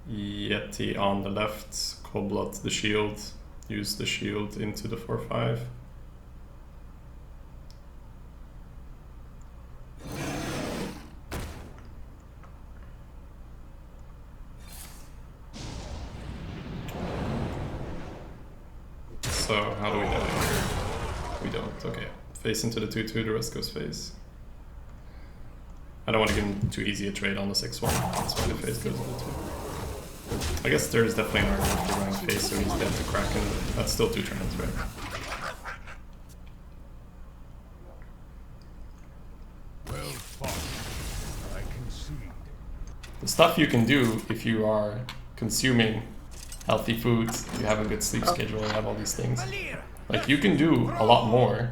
Yeti on the left, Cold Blood the shield, use the shield into the 4/5. So how do we die? We don't. Okay. Face into the 2/2, the rest goes face. I don't want to give him too easy a trade on the 6/1. That's why the face goes into 2. I guess there's definitely an argument for running face, so he's dead to Kraken. That's still 2 turns, right? Well fought. I concede. The stuff you can do if you are consuming healthy foods, you have a good sleep schedule, you have all these things. Like, you can do a lot more,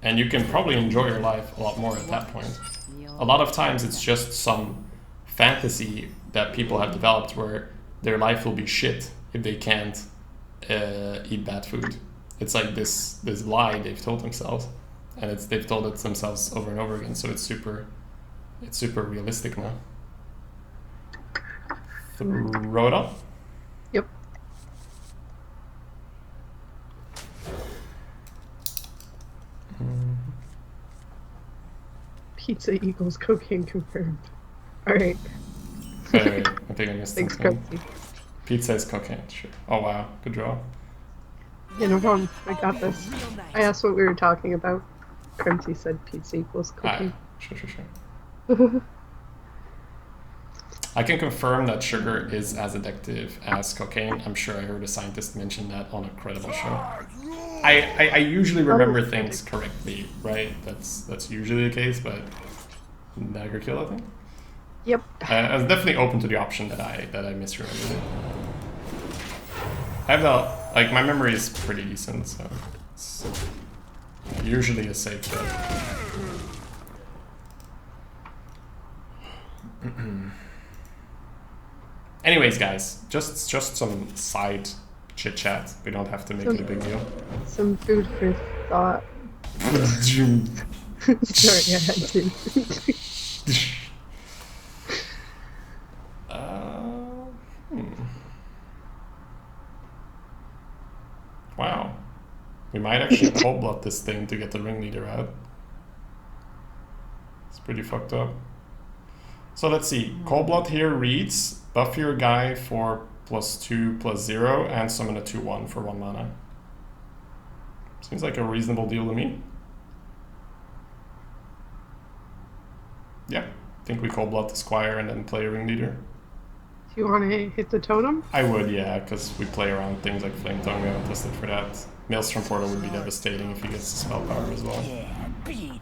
and you can probably enjoy your life a lot more at that point. A lot of times it's just some fantasy that people have developed where their life will be shit if they can't eat bad food. It's like this lie they've told themselves, and they've told it themselves over and over again, so it's super realistic now. Throw it up. Yep. Pizza equals cocaine confirmed. Alright. Wait, I think I missed Thanks, something. Crunchy. Pizza is cocaine, sure. Oh wow, good draw. Yeah, no problem. I got this. I asked what we were talking about. Crunchy said pizza equals Ah, cocaine. sure. I can confirm that sugar is as addictive as cocaine. I'm sure I heard a scientist mention that on a credible show. I usually remember things correctly, right? That's usually the case, but dagger kill, I think. Yep. I was definitely open to the option that I misremembered it. I have like my memory is pretty decent, so it's usually a safe bet. Anyways, guys, just some side chit chat. We don't have to make it a big deal. Some food for thought. Sorry, I had to. Wow. We might actually cold blood this thing to get the ringleader out. It's pretty fucked up. So let's see. Cold blood here reads buff your guy for +2/+0 and summon a 2/1 for 1 mana. Seems like a reasonable deal to me. Yeah, I think we cold blood the squire and then play a ringleader. Do you want to hit the totem? I would, yeah, because we play around things like Flame Tongue. We haven't tested for that. Maelstrom Portal would be devastating if he gets the spell power as well. Yeah, beat it.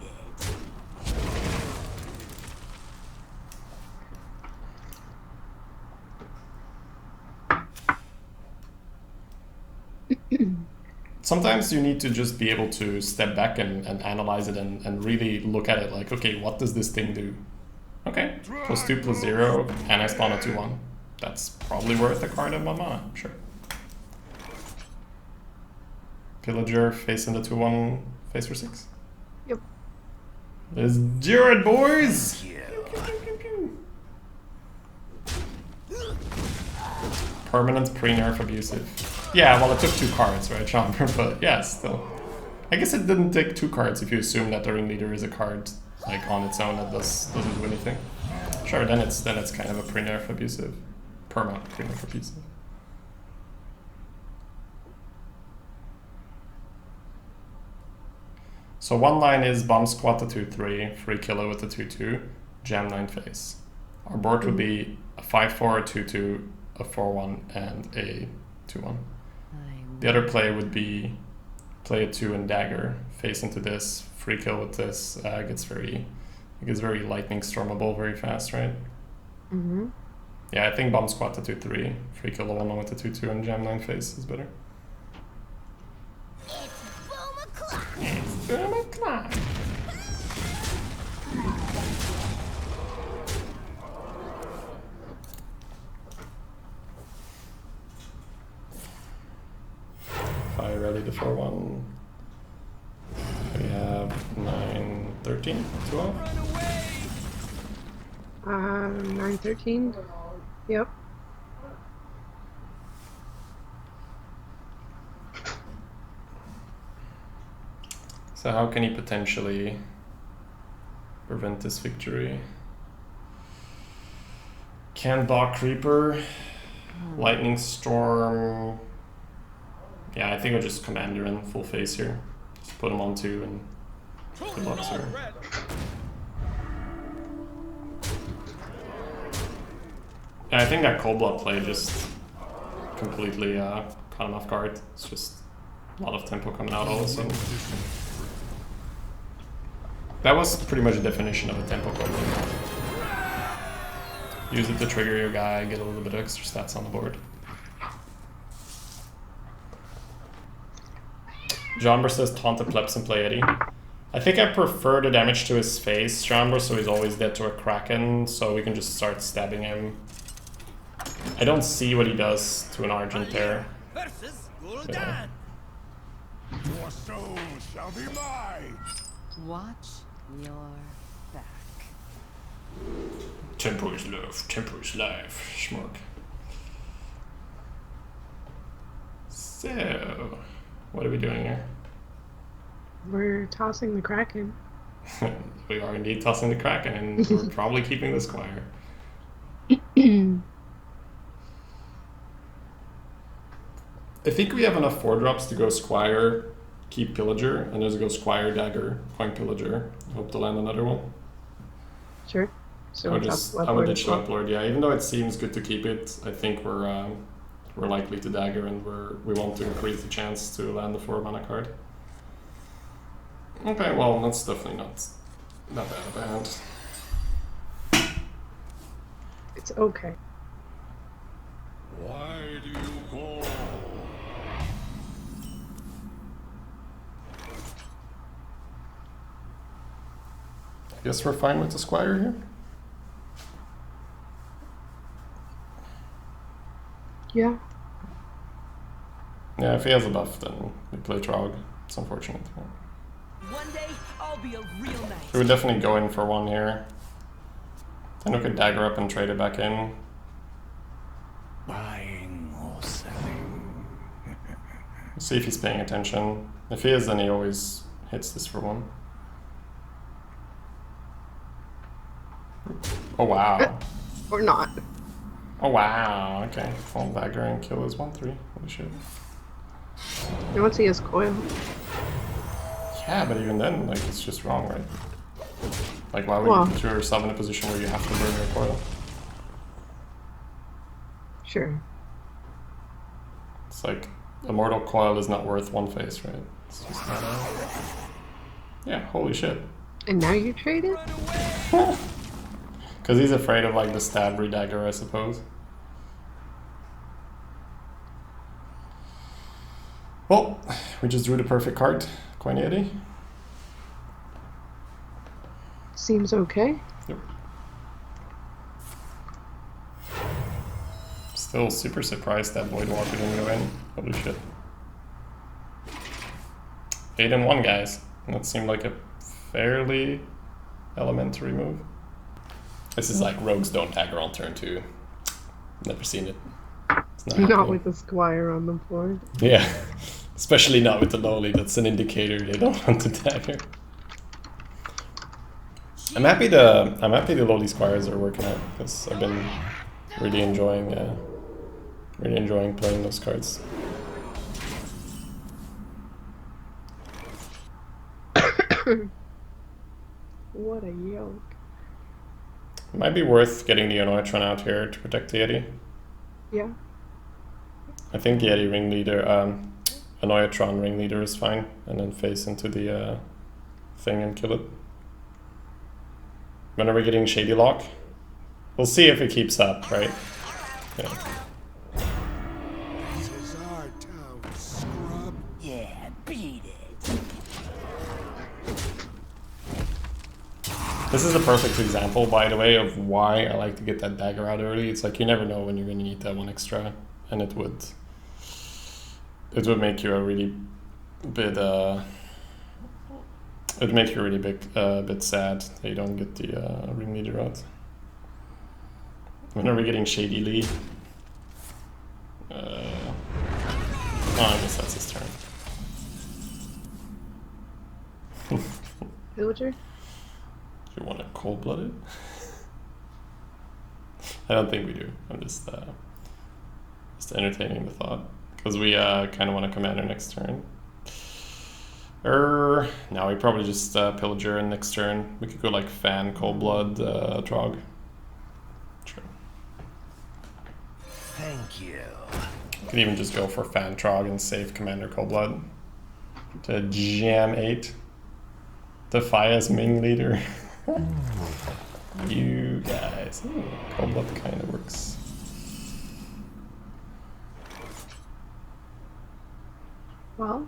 Sometimes you need to just be able to step back and analyze it and really look at it like, okay, what does this thing do? Okay, +2/+0, and I spawn a 2/1. That's probably worth a card of 1 mana, sure. Pillager facing the 2/1 face for 6. Yep. Let's do it, boys! Permanent pre-nerf abusive. Yeah, well, it took 2 cards, right, Chamber? But yeah, still. I guess it didn't take 2 cards if you assume that the ringleader is a card like on its own that doesn't do anything. Sure, then it's kind of a pre-nerf abusive. Perma pre-nerf abusive. So one line is bomb squat the 2/3, free killer with the 2/2, jam 9 face. Our board would be a 5/4, a 2/2, a 4/1, and a 2/1. The other play would be play a 2 and dagger, face into this, free kill with this. It gets very lightning stormable very fast, right? Mm-hmm. Yeah, I think bomb squat the 2/3, free kill the 1/1 with the 2/2, and jam 9 face is better. It's boom o'clock. Fire ready to 4/1. We have 9, 13, 12. 9/13. Yep. So how can he potentially prevent this victory? Can block Creeper, Lightning Storm. Yeah, I think I'll just Commander in full face here. Just put him on 2 and good luck, sir. Yeah, I think that Cold Blood play just completely caught him off guard. It's just a lot of tempo coming out all of a sudden. That was pretty much the definition of a tempo card. Use it to trigger your guy, get a little bit of extra stats on the board. Jomber says taunt the plebs and play Eddie. I think I prefer the damage to his face, Jomber, so he's always dead to a Kraken, so we can just start stabbing him. I don't see what he does to an Argent there. Yeah. Your soul shall be mine. Watch your back. Tempo is life, schmuck. So, what are we doing here? We're tossing the Kraken. We are indeed tossing the Kraken, and we're probably keeping the Squire. I think we have enough 4-drops to go Squire, keep Pillager, and just go Squire, Dagger, Coin Pillager. Hope to land another one. Sure. So I would ditch the Uplord, yeah. Even though it seems good to keep it, I think we're likely to Dagger, and we want to increase the chance to land the 4-mana card. Okay, well, that's definitely not bad of a hand. It's okay. Why do you call? I guess we're fine with the Squire here. Yeah. Yeah, if he has a buff, then we play Trog. It's unfortunate. One day, I'll be a real knight. We would definitely go in for one here. Then we could Dagger up and trade it back in. Buying or selling? See if he's paying attention. If he is, then he always hits this for one. Oh wow. Or not. Oh wow, okay. Fall Dagger and kill his 1/3. Holy shit. You want to see his coil? Yeah, but even then, like, it's just wrong, right? Like, why would you put yourself in a position where you have to burn your coil? Sure. It's like, a mortal coil is not worth one face, right? It's just not yeah, holy shit. And now you trade it? Because he's afraid of, like, the stab dagger, I suppose. Well, we just drew the perfect card. Coin Yeti. Seems okay. Yep. Still super surprised that Voidwalker didn't go in. Holy shit. 8-1, guys. That seemed like a fairly elementary move. This is like rogues don't dagger on turn 2. Never seen it. It's not happening. With the Squire on the board. Yeah. Especially not with the lowly. That's an indicator they don't want to dagger. I'm happy the lowly Squires are working out because I've been really enjoying playing those cards. What a yoke. It might be worth getting the Anoitron out here to protect the Yeti. Yeah. I think the Yeti ringleader, Anoitron ringleader is fine, and then face into the thing and kill it. When are we getting Shady Lock? We'll see if it keeps up, right? Yeah. This is our town, scrub. Yeah, beat it. This is a perfect example, by the way, of why I like to get that dagger out early. It's like you never know when you're going to need that one extra, and it would make you a really bit it'd make you a really bit sad that you don't get the ringleader out. When are we getting Shady Lee? Oh, I guess that's his turn. Villager? You want it cold-blooded? I don't think we do. I'm just entertaining the thought. Because we kind of want to commander next turn. No, we probably just pillager in next turn. We could go like Fan, Cold-Blood, Trog. Sure. Thank you. We could even just go for Fan, Trog and save Commander Cold-Blood. To jam 8. Defias Ming leader. You guys. Ooh, Cold-Blood kind of works. Well,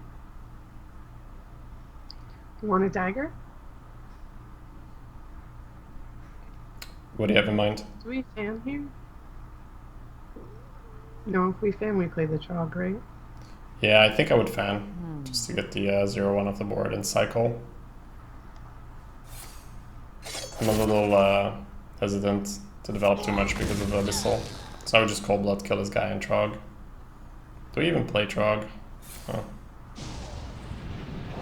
you want a dagger? What do you have in mind? Do we fan here? No, if we fan, we play the Trog, right? Yeah, I think I would fan. Just to get the 0-1 off the board and cycle. I'm a little hesitant to develop too much because of the Abyssal. So I would just Cold-Blood kill this guy in Trog. Do we even play Trog? Oh.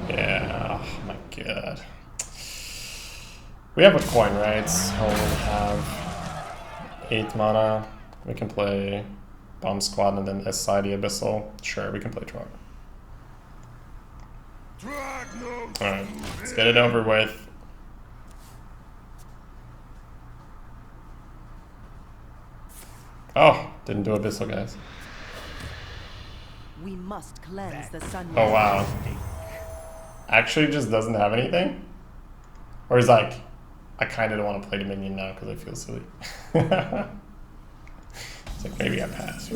Yeah, oh my god. We have a coin, right? So we have 8 mana. We can play Bomb Squad and then SI the Abyssal. Sure, we can play Trog. Alright, let's get it over with. Oh, didn't do Abyssal, guys. We must cleanse the sun. Oh, wow. Actually just doesn't have anything? Or he's like, I kind of don't want to play the minion now because I feel silly. It's like, maybe I pass.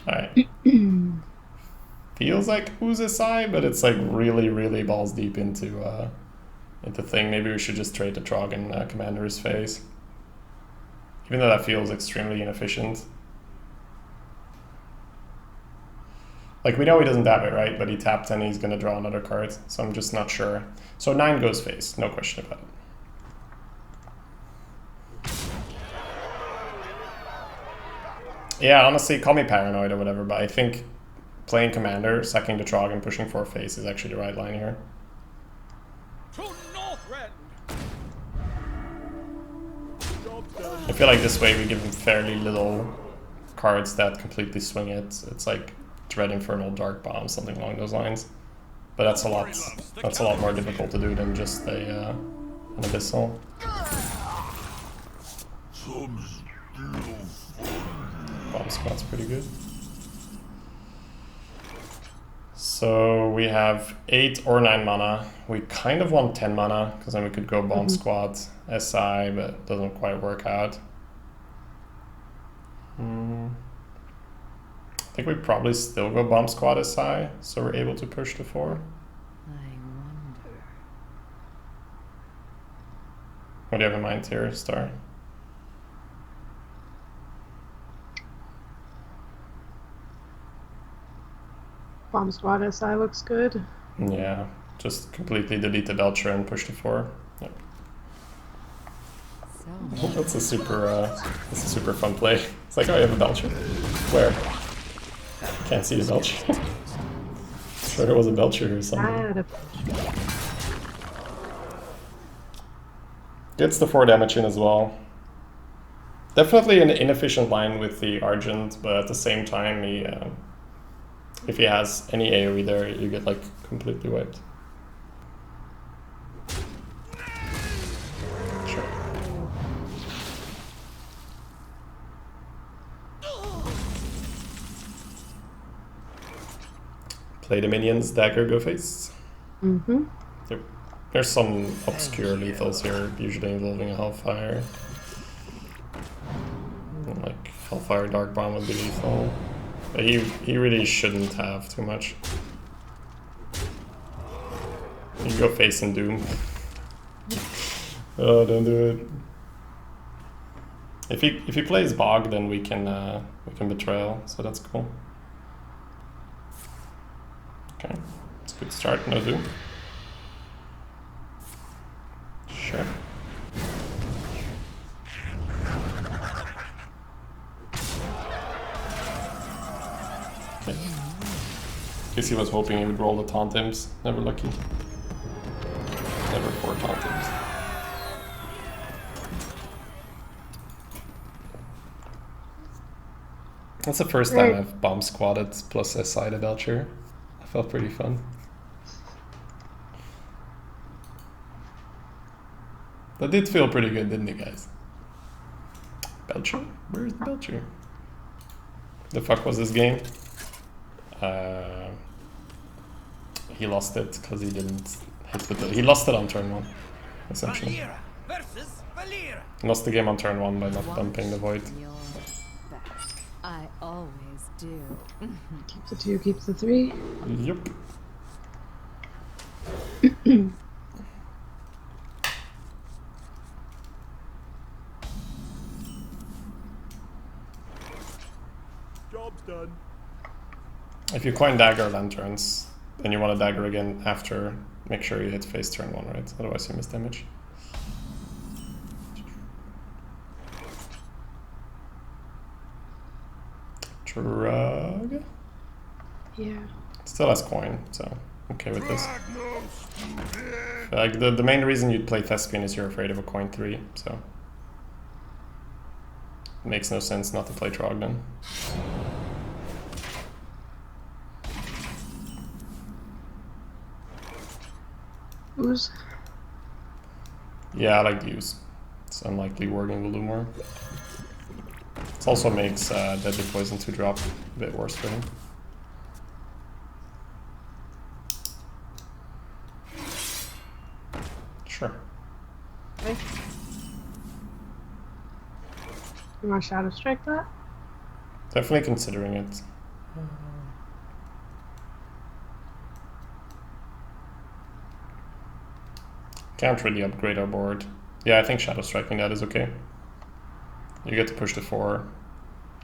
Alright. Feels like Uzasai, but it's like really, really balls deep into thing. Maybe we should just trade the Trog in Commander's face. Even though that feels extremely inefficient. Like, we know he doesn't have it, right? But he tapped and he's gonna draw another card, so I'm just not sure. So 9 goes face, no question about it. Yeah, honestly, call me paranoid or whatever, but I think playing Commander, sacking the Trog and pushing for a face is actually the right line here. I feel like this way we give him fairly little cards that completely swing it. It's like Dread Infernal, Dark Bomb, something along those lines. But that's a lot more difficult to do than just an Abyssal. Bomb Squad's pretty good. So we have 8 or 9 mana. We kind of want 10 mana, because then we could go Bomb Squad, SI, but it doesn't quite work out. I think we probably still go Bomb Squad SI, so we're able to push to 4. I wonder. What do you have in mind here, Star? Bomb Squad SI looks good. Yeah, just completely delete the Belcher and push to 4. Yeah. So That's a super fun play. It's like, oh, you have a Belcher. Where? Can't see the Belcher. Sure, there was a Belcher here somewhere. Gets the 4 damage in as well. Definitely an inefficient line with the Argent, but at the same time, he, if he has any AoE there, you get like completely wiped. Sure. Play the minions, dagger, go face. Mm-hmm. Yep. There's some obscure lethals here, usually involving a Hellfire. Like Hellfire Dark Bomb would be lethal. But he really shouldn't have too much. You can go face and Doom. Oh, don't do it. If he plays Bog, then we can Betrayal, so that's cool. Okay, it's a good start. No Doom. Sure. Okay. Guess he was hoping he would roll the taunt imps. Never lucky. Never 4 taunt imps. That's the first time I've bomb squatted plus SI to Belcher. I felt pretty fun. That did feel pretty good, didn't it, guys? Belcher? Where's the Belcher? The fuck was this game? He lost it because he didn't hit with it. He lost it on turn 1, essentially. He lost the game on turn 1 by not dumping the Void. I always do. Keep the 2, keeps the 3. Yep. Job's done. If you coin dagger lanterns, then you want to dagger again after. Make sure you hit face turn 1, right? Otherwise you miss damage. Drug? Yeah. Still has coin, so okay with this. Like the main reason you'd play Thespian is you're afraid of a coin 3, so it makes no sense not to play Trogdon. Who's? Yeah, I like to use. It's unlikely Worgen will do more. It also makes Deadly Poison 2 drop a bit worse for him. Sure. Okay. You want to Shadow Strike that? Definitely considering it. Can't really upgrade our board. Yeah, I think Shadow Striking that is okay. You get to push the 4.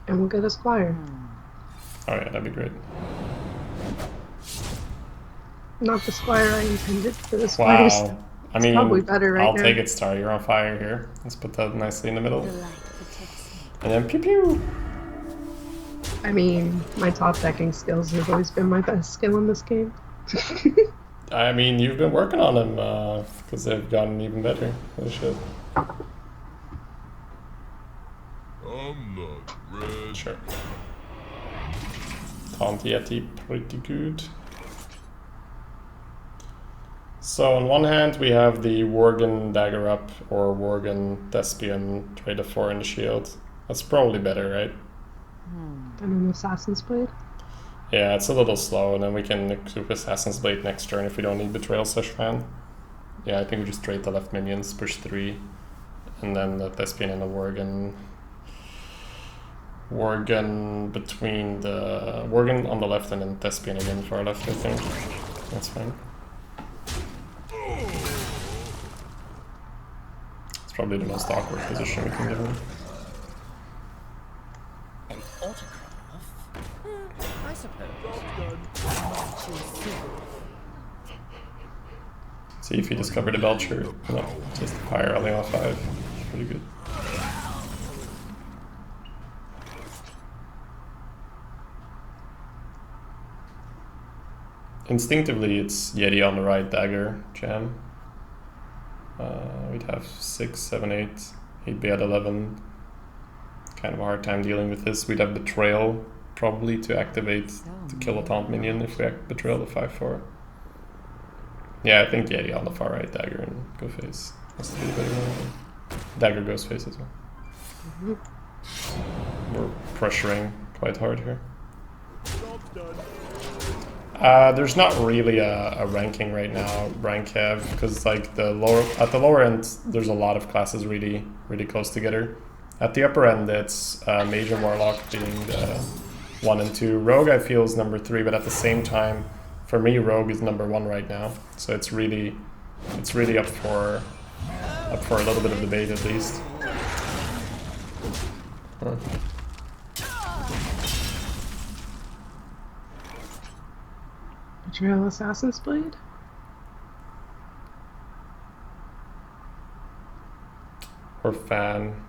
And we'll get a Squire. Oh yeah, that'd be great. Not the Squire I intended for the Squires. Wow. I mean, probably better right I'll now. take it, Star. You're on fire here. Let's put that nicely in the middle. The light protects me. And then pew pew! I mean, my top decking skills have always been my best skill in this game. I mean, you've been working on them because they've gotten even better. They should. I'm not ready. Sure. Taunt Yeti, pretty good. So on one hand, we have the Worgen Dagger Up or Worgen Thespian trade of 4 in the shield. That's probably better, right? And an Assassin's Blade. Yeah, it's a little slow, and then we can equip Assassin's Blade next turn if we don't need Betrayal /Fan. Yeah, I think we just trade the left minions, push 3, and then the Thespian and the Worgen. Worgen between the... Worgen on the left and then Thespian again for our left, I think. That's fine. It's probably the most awkward position we can give him. An autograph? I suppose. See if he discovered a Belcher. No, just fire only on 5. Pretty good. Instinctively, it's Yeti on the right, Dagger, Jam. We'd have 6, 7, 8. He'd be at 11. Kind of a hard time dealing with this. We'd have Betrayal, probably, to activate to kill a taunt minion if we Betrayal the 5/4. Yeah, I think Yeti on the far right, Dagger and Go Face. That's the better one. Dagger goes face as well. We're pressuring quite hard here. There's not really a ranking right now, rank have, because like at the lower end, there's a lot of classes really close together. At the upper end, it's Mage and Warlock being the 1 and 2. Rogue I feel is number 3, but at the same time, for me, Rogue is number 1 right now. So it's really up for a little bit of debate at least. Huh. Betrayal Assassin's Blade? Or Fan.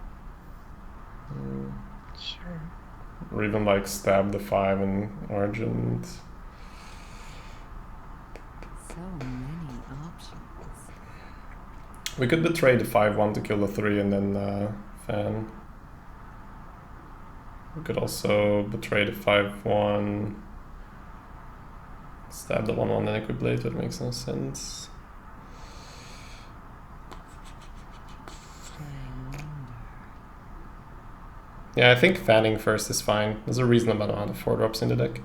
Sure. Or even like Stab the 5 in Argent. So many options. We could betray the 5/1 to kill the 3 and then Fan. We could also betray the 5/1. Stab the 1/1 and equip blade, that makes no sense. Yeah, I think fanning first is fine. There's a reasonable amount of 4-drops in the deck.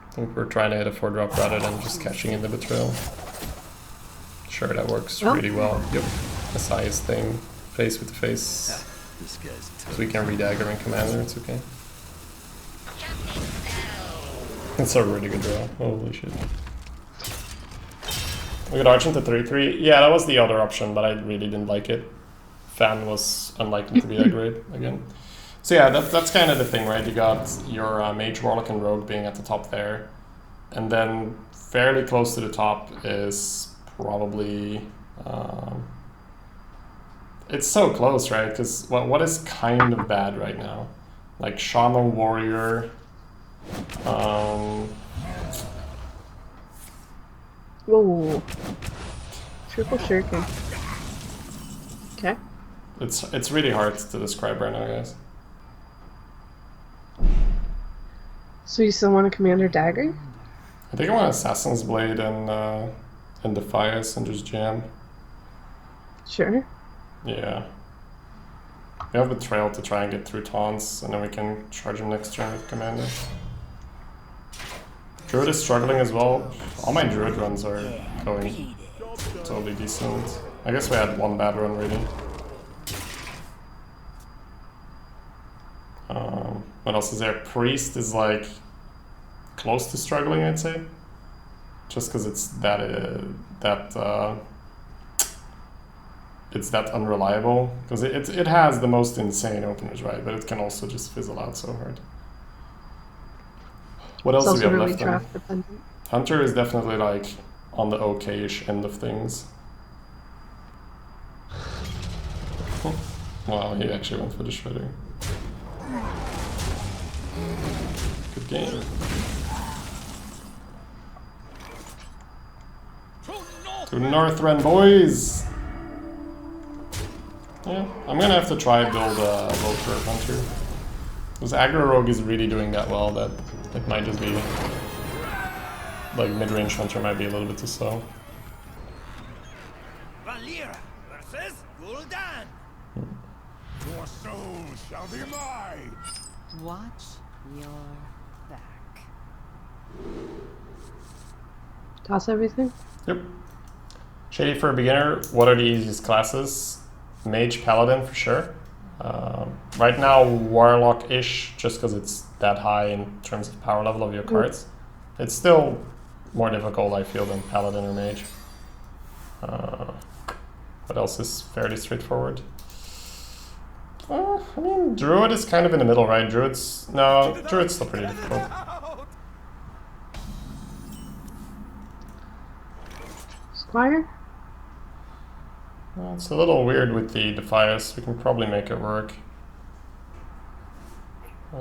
I think we're trying to hit a 4-drop rather than just cashing in the Betrayal. Sure, that works really well. Yep, a size thing. Face with the face. This guy's So we can re-dagger in Commander, it's okay. It's a really good draw. Holy shit. We got Argent to 3/3. Yeah, that was the other option, but I really didn't like it. Fan was unlikely to be that great again. So yeah, that's kind of the thing, right? You got your Mage, Warlock, and Rogue being at the top there. And then fairly close to the top is probably... it's so close, right? Because what is kind of bad right now? Like Shaman Warrior... Whoa. Triple shuriken. Okay. It's really hard to describe right now, guys. So you still want a Commander Dagger? I think I want Assassin's Blade and Defias and just jam. Sure. Yeah. We have Betrayal to try and get through taunts, and then we can charge him next turn with Commander. Druid is struggling as well. All my Druid runs are going totally decent. I guess we had one bad run really. What else is there? Priest is like close to struggling, I'd say. Just because it's it's that unreliable. Because it has the most insane openers, right? But it can also just fizzle out so hard. What else do we have really left? draft dependent. Hunter is definitely like on the okay-ish end of things. Wow, he actually went for the shredder. Good game. To Northrend, boys! Yeah, I'm gonna have to try build a Volker Hunter. Because Aggro Rogue is really doing that well that it might just be... like mid-range Hunter might be a little bit too slow. Valera versus Gul'dan. Your soul shall be mine. Watch your back. Toss everything? Yep. Shady for a beginner, what are the easiest classes? Mage, Paladin for sure. Right now, Warlock-ish, just because it's that high in terms of power level of your cards. It's still more difficult, I feel, than Paladin or Mage. What else is fairly straightforward? I mean, Druid is kind of in the middle, right? Druid's still pretty difficult. Squire? It's a little weird with the Defias. We can probably make it work. I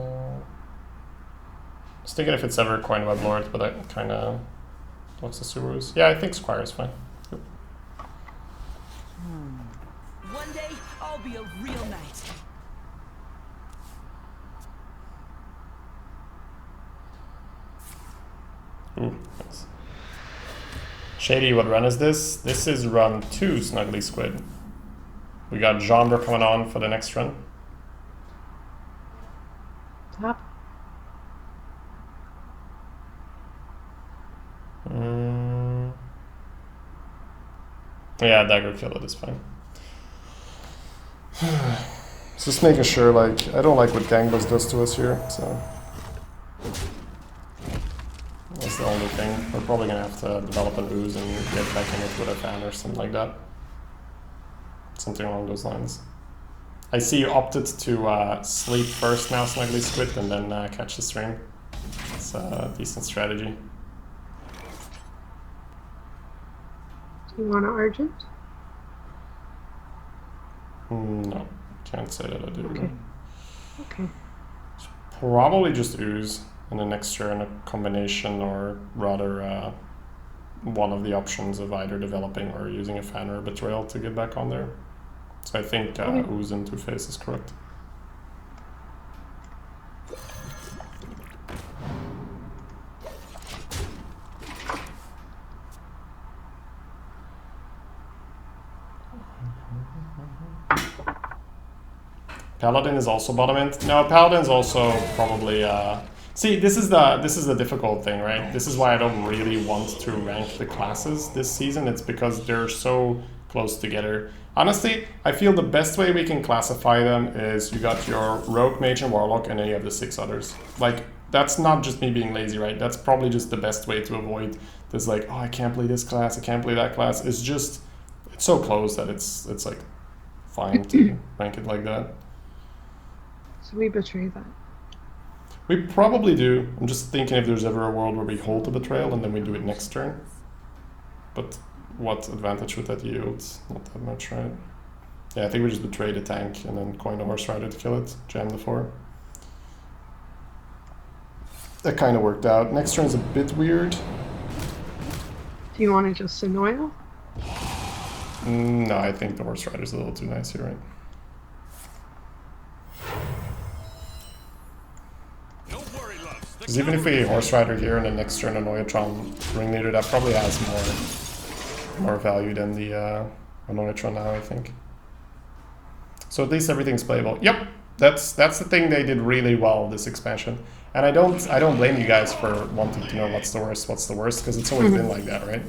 was thinking if it's ever Coin Web Lord, but that kind of... What's the Subarus? Yeah, I think Squire is fine. Yep. One day, I'll be a real knight. Ooh, thanks. Shady, what run is this? This is run 2, Snuggly Squid. We got Genre coming on for the next run. Top. Yeah, Dagger Kill it is fine. Just making sure, like, I don't like what Gangbuzz does to us here, so... That's the only thing. We're probably gonna have to develop an ooze and get back in it with a fan or something like that. Something along those lines. I see you opted to sleep first now, Snuggly Squid, and then catch the stream. It's a decent strategy. Do you want an Argent? No, can't say that I do. Okay. Okay. Probably just ooze, and then next turn a combination, or rather one of the options of either developing or using a fan or a betrayal to get back on there. So I think ooze and Two-Face is correct. Paladin is also bottom end. No, Paladin's also probably. See, this is the difficult thing, right? This is why I don't really want to rank the classes this season. It's because they're so close together. Honestly, I feel the best way we can classify them is you got your Rogue, Mage, and Warlock, and then you have the 6 others. Like, that's not just me being lazy, right? That's probably just the best way to avoid this, like, oh, I can't play this class, I can't play that class. It's just, it's so close that it's like fine to rank it like that. So we betray that. We probably do. I'm just thinking if there's ever a world where we hold the betrayal and then we do it next turn. But what advantage would that yield? Not that much, right? Yeah, I think we just betray the tank and then coin the Horse Rider to kill it, jam the 4. That kind of worked out. Next turn's a bit weird. Do you want to just Sonoil? No, I think the Horse Rider's a little too nice here, right? Don't worry, loves. The Because even if we Horse Rider here and then next turn Anoyatron Ringleader, that probably has more value than the Anoyatron now, I think. So at least everything's playable. Yep, that's the thing they did really well this expansion. And I don't blame you guys for wanting to know what's the worst, because it's always been like that, right?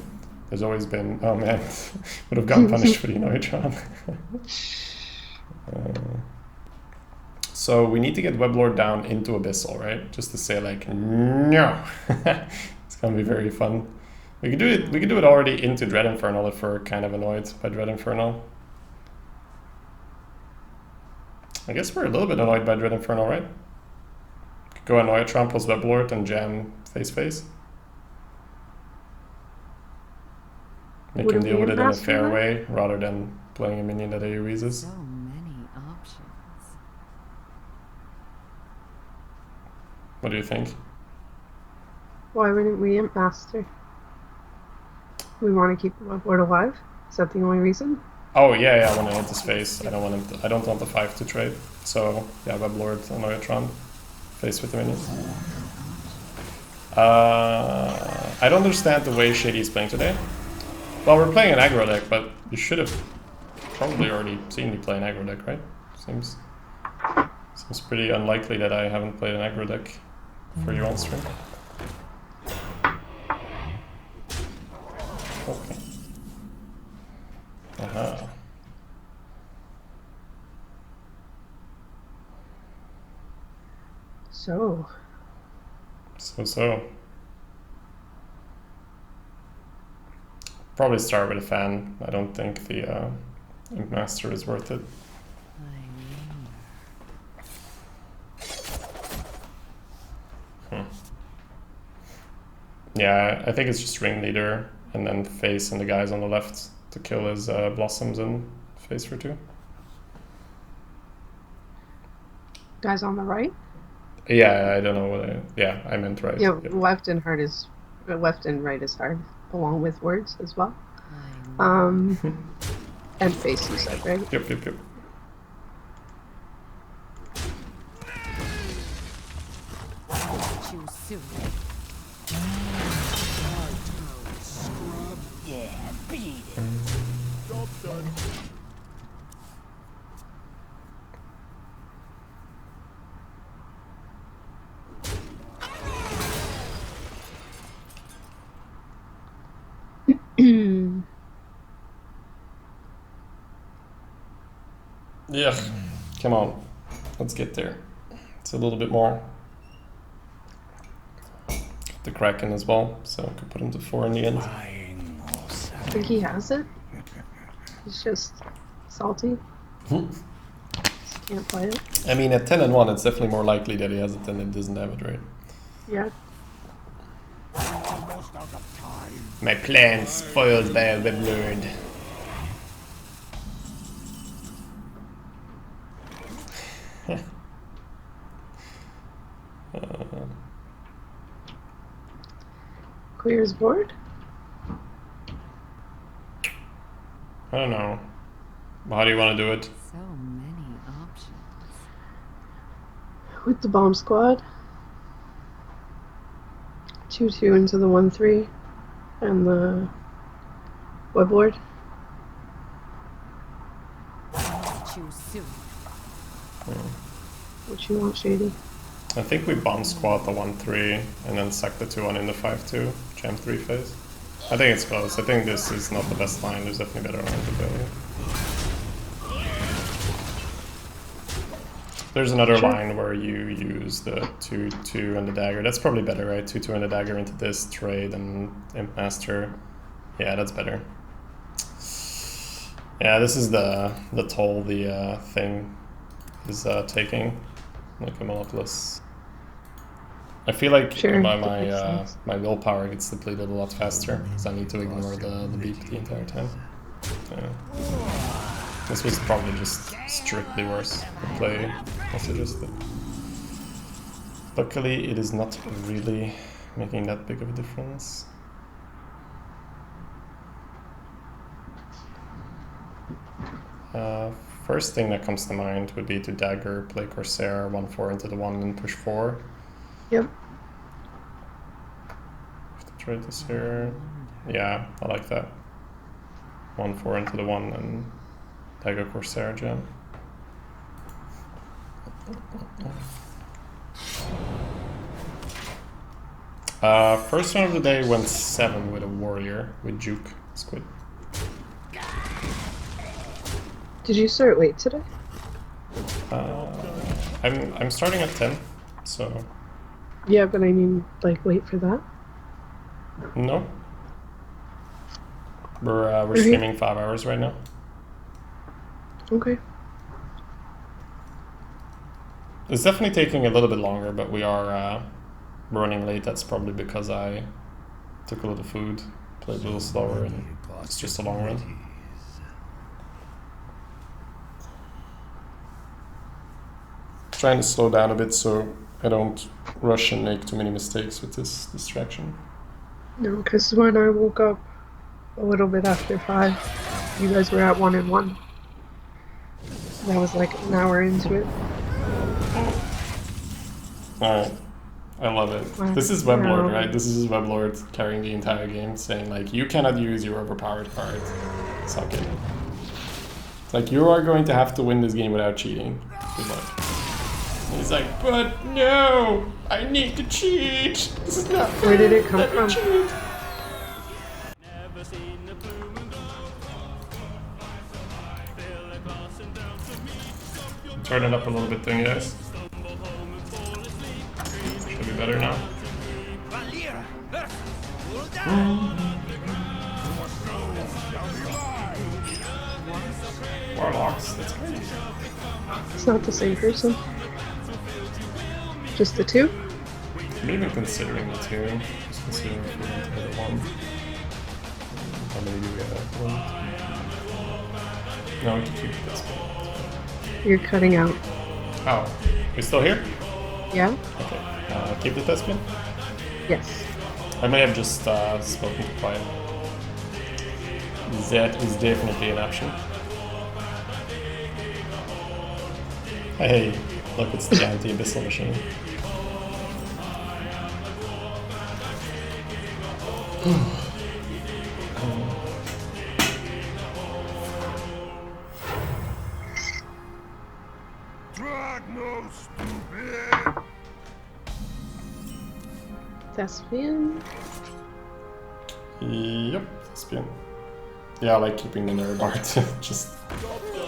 There's always been, oh man, would have gotten punished for the Anoyatron. So we need to get Weblord down into Abyssal, right? Just to say like, no. It's gonna be very fun. We could do it already into Dread Infernal if we're kind of annoyed by Dread Infernal. I guess we're a little bit annoyed by Dread Infernal, right? Could go Anoyatron plus Weblord and jam face. Make him deal with it in a fair way rather than playing a minion that AoEs. So many options. What do you think? Why wouldn't we Imp Master? We want to keep the Weblord alive? Is that the only reason? Oh yeah, I want to hit his face. I don't want the 5 to trade. So yeah, Weblord, Anoyatron, face with the minions. I don't understand the way Shady's playing today. Well, we're playing an aggro deck, but you should have probably already seen me play an aggro deck, right? Seems pretty unlikely that I haven't played an aggro deck for you on stream. Okay. Aha. So. Probably start with a fan. I don't think the Imp Master is worth it. Yeah, I think it's just Ringleader and then face and the guys on the left to kill his Blossoms and face for 2. Guys on the right? Yeah, I don't know what I meant right. Yeah, yep. Left and right is hard, along with words as well. And face, you said, right? Yep. Yeah, beat it. Job done. Yeah, come on, let's get there. It's a little bit more. Got the Kraken as well, so I could put him to 4 in the end. I think he has it. He's just salty. Just can't play it. I mean, at 10 and 1, it's definitely more likely that he has it than it doesn't have it, right? Yeah. Almost out of time. My plan spoiled by a Weblord. Clears board? I don't know. How do you want to do it? So many options. With the bomb squad. 2/2 into the 1/3. And the Weblord. Choose soon. What you want, Shady? I think we bomb squat the 1/3 and then suck the 2-1 in the 5-2, jam 3 phase. I think it's close. I think this is not the best line. There's definitely better lines available. There's another line where you use the 2-2 and the dagger. That's probably better, right? 2-2 and the dagger into this trade and Imp Master. Yeah, that's better. Yeah, this is the toll the thing is taking. Like a monopolist. I feel like my willpower gets depleted a lot faster because I need to ignore the beep the entire time. This was probably just strictly worse to play messages, but luckily it is not really making that big of a difference. First thing that comes to mind would be to dagger, play Corsair, 1-4 into the 1 and push 4. Yep. If the trade is here. Yeah, I like that. 1-4 into the 1 and dagger Corsair jam. First one of the day went 7 with a warrior with juke squid. Did you start late today? I'm starting at 10, so Yeah, but I mean, like, wait for that. no. We're streaming 5 hours right now. Okay. It's definitely taking a little bit longer, but we are running late. That's probably because I took a little food, played a little slower, and it's just a long run. Trying to slow down a bit so I don't rush and make too many mistakes with this distraction. No, because when I woke up a little bit after 5, you guys were at 1 and 1. That was like an hour into it. Alright. I love it. Wow. This is Weblord, Wow. right? This is Weblord carrying the entire game, saying like, you cannot use your overpowered card. Suck it. Like, you are going to have to win this game without cheating. Good luck. And he's like, but no! I need to cheat! This is not fair! Where did it come Let me from? cheat. Turn it up a little bit, don't you guys? Should be better now. Warlocks, that's great. It's not the same person. Just the 2? I'm even considering the 2. Just considering if we went to the 1. How many do we have? 1. No, we can keep this one. You're cutting out. Oh, we still here? Yeah? Okay. Keep the test pin? Yes. I may have just spoken to quiet. That is definitely an option. Hey, look, it's the anti-abyssal machine. Thespian? Yep, Thespian. Yeah, I like keeping the narrow bar to just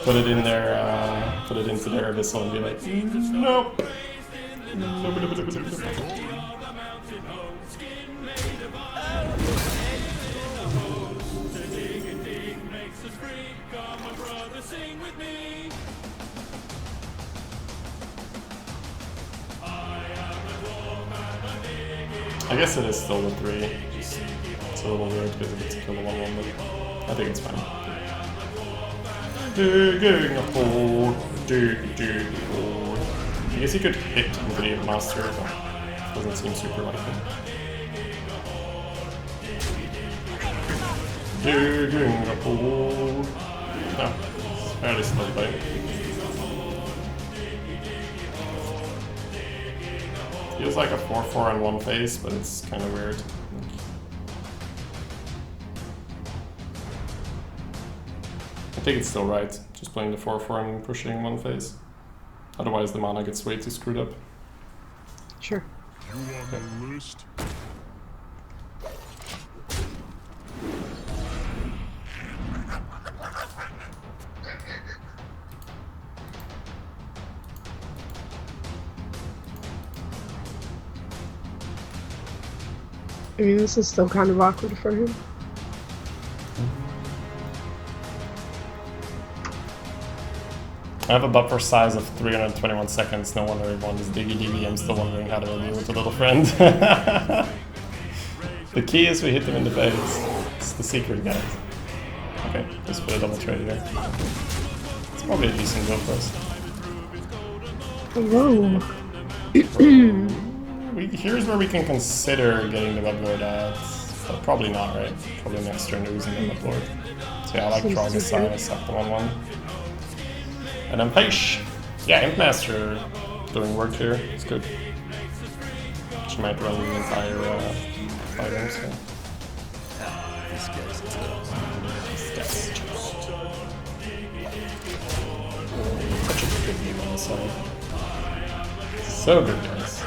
put it in there, put it into their abyssal and be like, nope. I guess it is still the 3. Just, it's a little weird because it gets to kill the 1-1, but I think it's fine. Digging a hole, dig a hole. I guess he could hit into the master, but doesn't seem super likely. Digging a hole. No, it's fairly slow play. Feels like a 4-4 in one phase, but it's kind of weird. I think it's still right, just playing the 4-4 and pushing one phase. Otherwise the mana gets way too screwed up. Sure. You on the list? I mean, this is still kind of awkward for him. I have a buffer size of 321 seconds, no wonder everyone is diggy. I'm still wondering how to deal with a little friend. The key is we hit them in the face. It's the secret, guys. Okay, just put a double trade here. It's probably a decent go for us. Whoa. Here's where we can consider getting the Weblord out. But probably not, right? Probably next turn they're using the Weblord. So yeah, I like Seems Stahrgazing, too I suck the 1-1. And then Peish. Yeah, Imp Master doing work here. It's good. She might run the entire fighting, so. This guy's tough. This guy's toast. Such a good game on the side. So good, guys.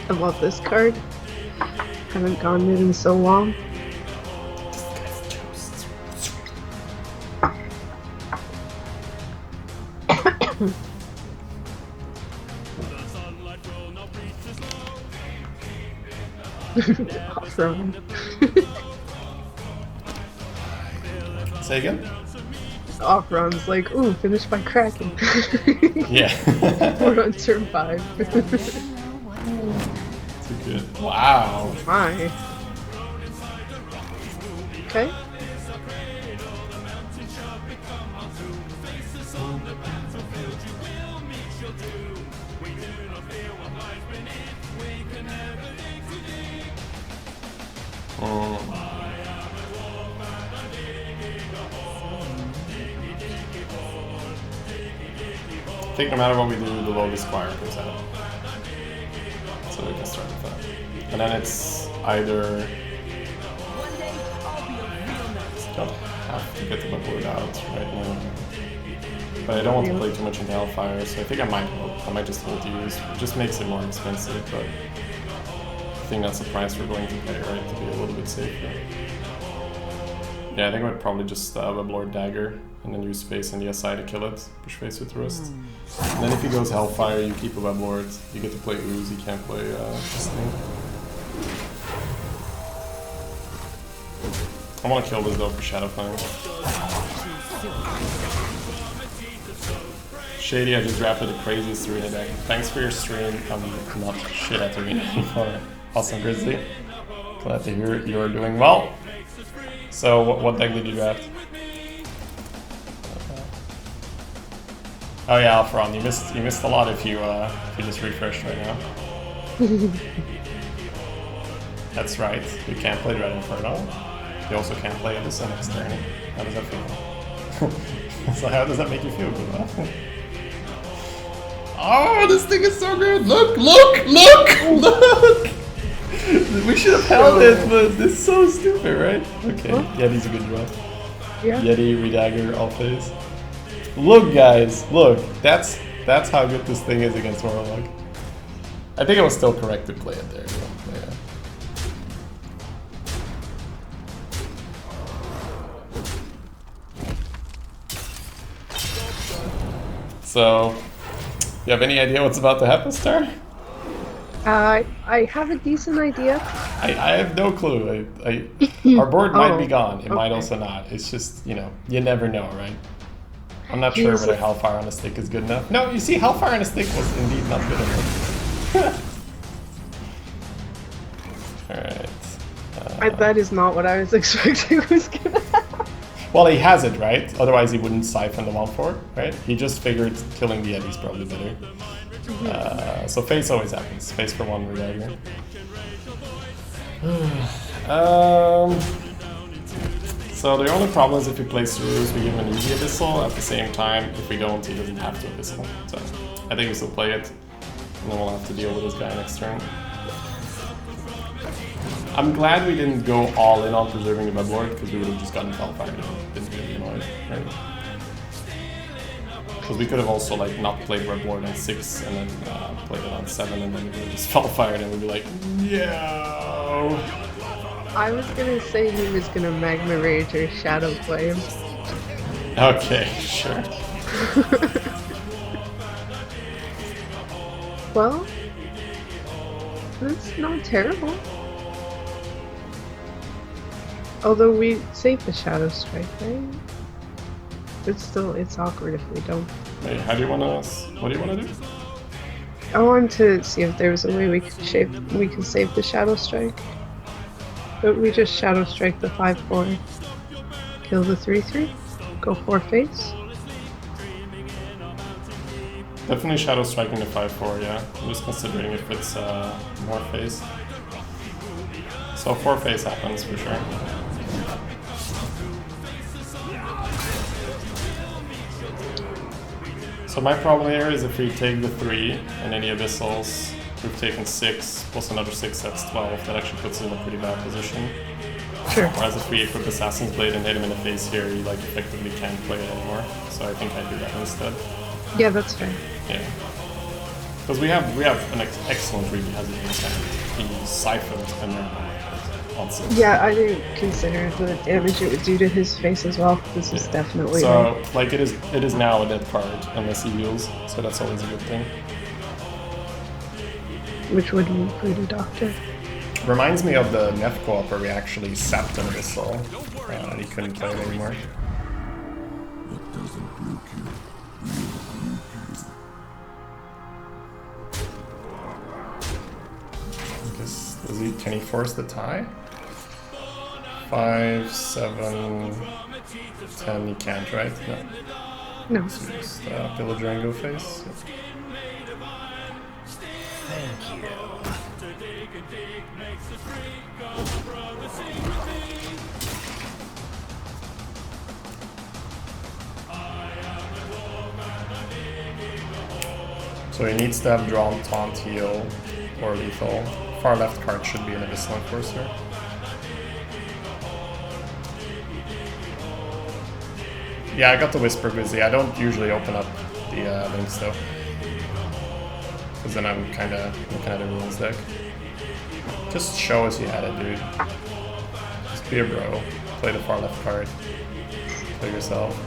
I love this card. Haven't gone mid in so long. This guy's toast. Awesome. Say again? Off-run's like, ooh, finished by Kraken. Yeah. We're on turn 5. Too good. Wow. My. Okay. I think no matter what we do, the Lotus Squire comes out. So we can start with that. And then it's either... Don't have to get the board out right now. But I don't want to play too much in Hellfire, so I think I might just hold to use. It just makes it more expensive, but I think that's the price we're going to pay, right? To be a little bit safer. Yeah, I think I would probably just Weblord Dagger and then use face on the SI to kill it. Push face with Rust. And then if he goes Hellfire, you keep a Weblord. You get to play Ooze, you can't play this thing. I want to kill this though for Shadowfang. Shady, I just drafted the craziest arena deck. Thanks for your stream. I'm not shit at arena anymore. Awesome, Grizzly. Glad to hear you're doing well. So, what deck did you draft? Oh yeah, Alphron, you missed a lot if you just refreshed right now. That's right. You can't play Dread Inferno. You also can't play Abyssal next turn. How does that feel? So how does that make you feel, Gula? Oh, this thing is so good! Look! We should have held it, but this is so stupid, right? Okay, Yeti's a good draw. Yeah. Yeti, Redagger, all phase. Look, guys, look. That's how good this thing is against Warlock. I think it was still correct to play it there. Yeah. So, you have any idea what's about to happen, Star? I have a decent idea. I have no clue. Our board might be gone. It might okay. also not. It's just, you never know, right? I'm not sure whether Hellfire on a stick is good enough. No, you see, Hellfire on a stick was indeed not good enough. Alright. That is not what I was expecting was gonna happen. Well, he has it, right? Otherwise he wouldn't siphon the 1/4, right? He just figured killing the Yeti's probably better. So face always happens. Face for one Redagger. So the only problem is if he plays Cerus, we give him an easy Abyssal. At the same time, if we don't, he doesn't have to Abyssal. So I think we still play it, and then we'll have to deal with this guy next turn. I'm glad we didn't go all in on preserving the Weblord, because we would have just gotten Hellfire and been really annoyed, right? Because we could have also like not played Weblord on 6 and then played it on 7, and then we would have just Hellfired and we'd be like, yo. I was gonna say he was gonna Magma Rage or Shadow play him. Okay, sure. Well, that's not terrible. Although we saved the Shadow Strike, right? It's awkward if we don't. Hey, what do you wanna do? I wanted to see if there was a way we could save the Shadow Strike. But we just Shadow Strike the 5/4, kill the 3/3, go 4 face. Definitely Shadow Striking the 5/4, yeah. I'm just considering if it's more face. So 4 face happens for sure. So my problem here is if we take the 3 and any abyssals, we've taken 6 plus another 6, that's 12. That actually puts us in a pretty bad position. Sure. Whereas if we equip Assassin's Blade and hit him in the face here, he like effectively can't play it anymore. So I think I do that instead. Yeah, that's fair. Yeah. Because we have an excellent read as an hand. He siphoned and then on 6. Yeah, I didn't consider the damage it would do to his face as well. This is definitely So like it is now a dead card unless he heals, so that's always a good thing. which would mean Voodoo Doctor. Reminds me of the Nef co-op where we actually sapped an abyssal and he couldn't play it anymore. Can he force the tie? 5, 7, 10, he can't, right? No. No. So just Pillager and go face. Thank you. So he needs to have drawn taunt, heal, or lethal. Far left card should be an Abyssal Enforcer. Yeah, I got the Whisper busy. I don't usually open up the links though. Because then I'm kinda looking at everyone's deck. Just show us you had it, dude. Just be a bro. Play the far left card. Play yourself.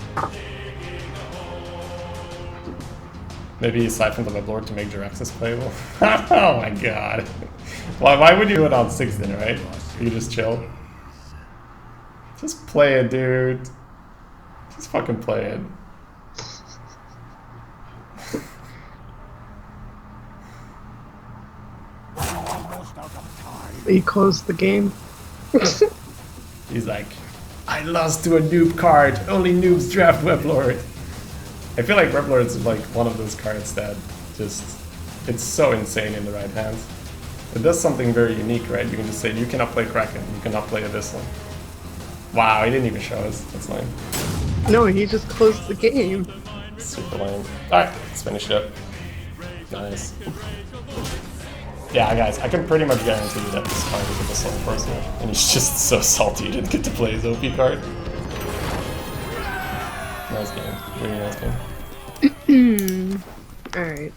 Maybe you siphon the Weblord to make Jiraxis playable. Oh my god. Why would you do it on 6 then, right? You just chill. Just play it, dude. Just fucking play it. He closed the game. He's like, I lost to a noob card. Only noobs draft Weblord. I feel like Weblord's like one of those cards that just, it's so insane in the right hands. It does something very unique, right? You can just say, you cannot play Kraken, you cannot play Abyssal. Wow, he didn't even show us. That's lame. No, he just closed the game. Super lame. Alright, let's finish it up. Nice. Yeah, guys, I can pretty much guarantee you that this card is Abyssal Enforcer. And he's just so salty he didn't get to play his OP card. Nice game. Really nice game. Alright.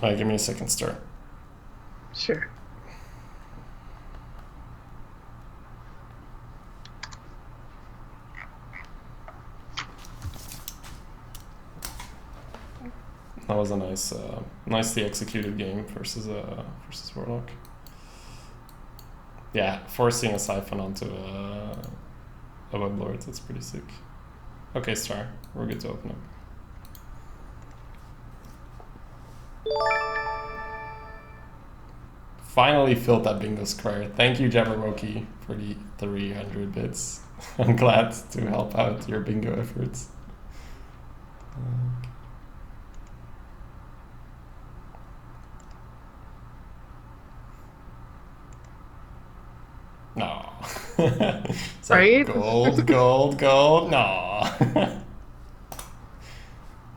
Alright, give me a second start. Sure. That was a nice, nicely executed game versus Warlock. Yeah, forcing a Siphon onto a Weblord, that's pretty sick. Okay, Star, we're good to open up. Finally filled that bingo square. Thank you, Jabberwocky, for the 300 bits. I'm glad to help out your bingo efforts. No. It's Right? Like gold, gold, gold. No.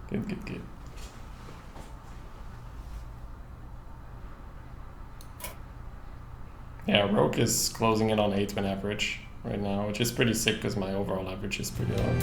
Good, good, good. Yeah, Rogue is closing in on 8 win average right now, which is pretty sick because my overall average is pretty low.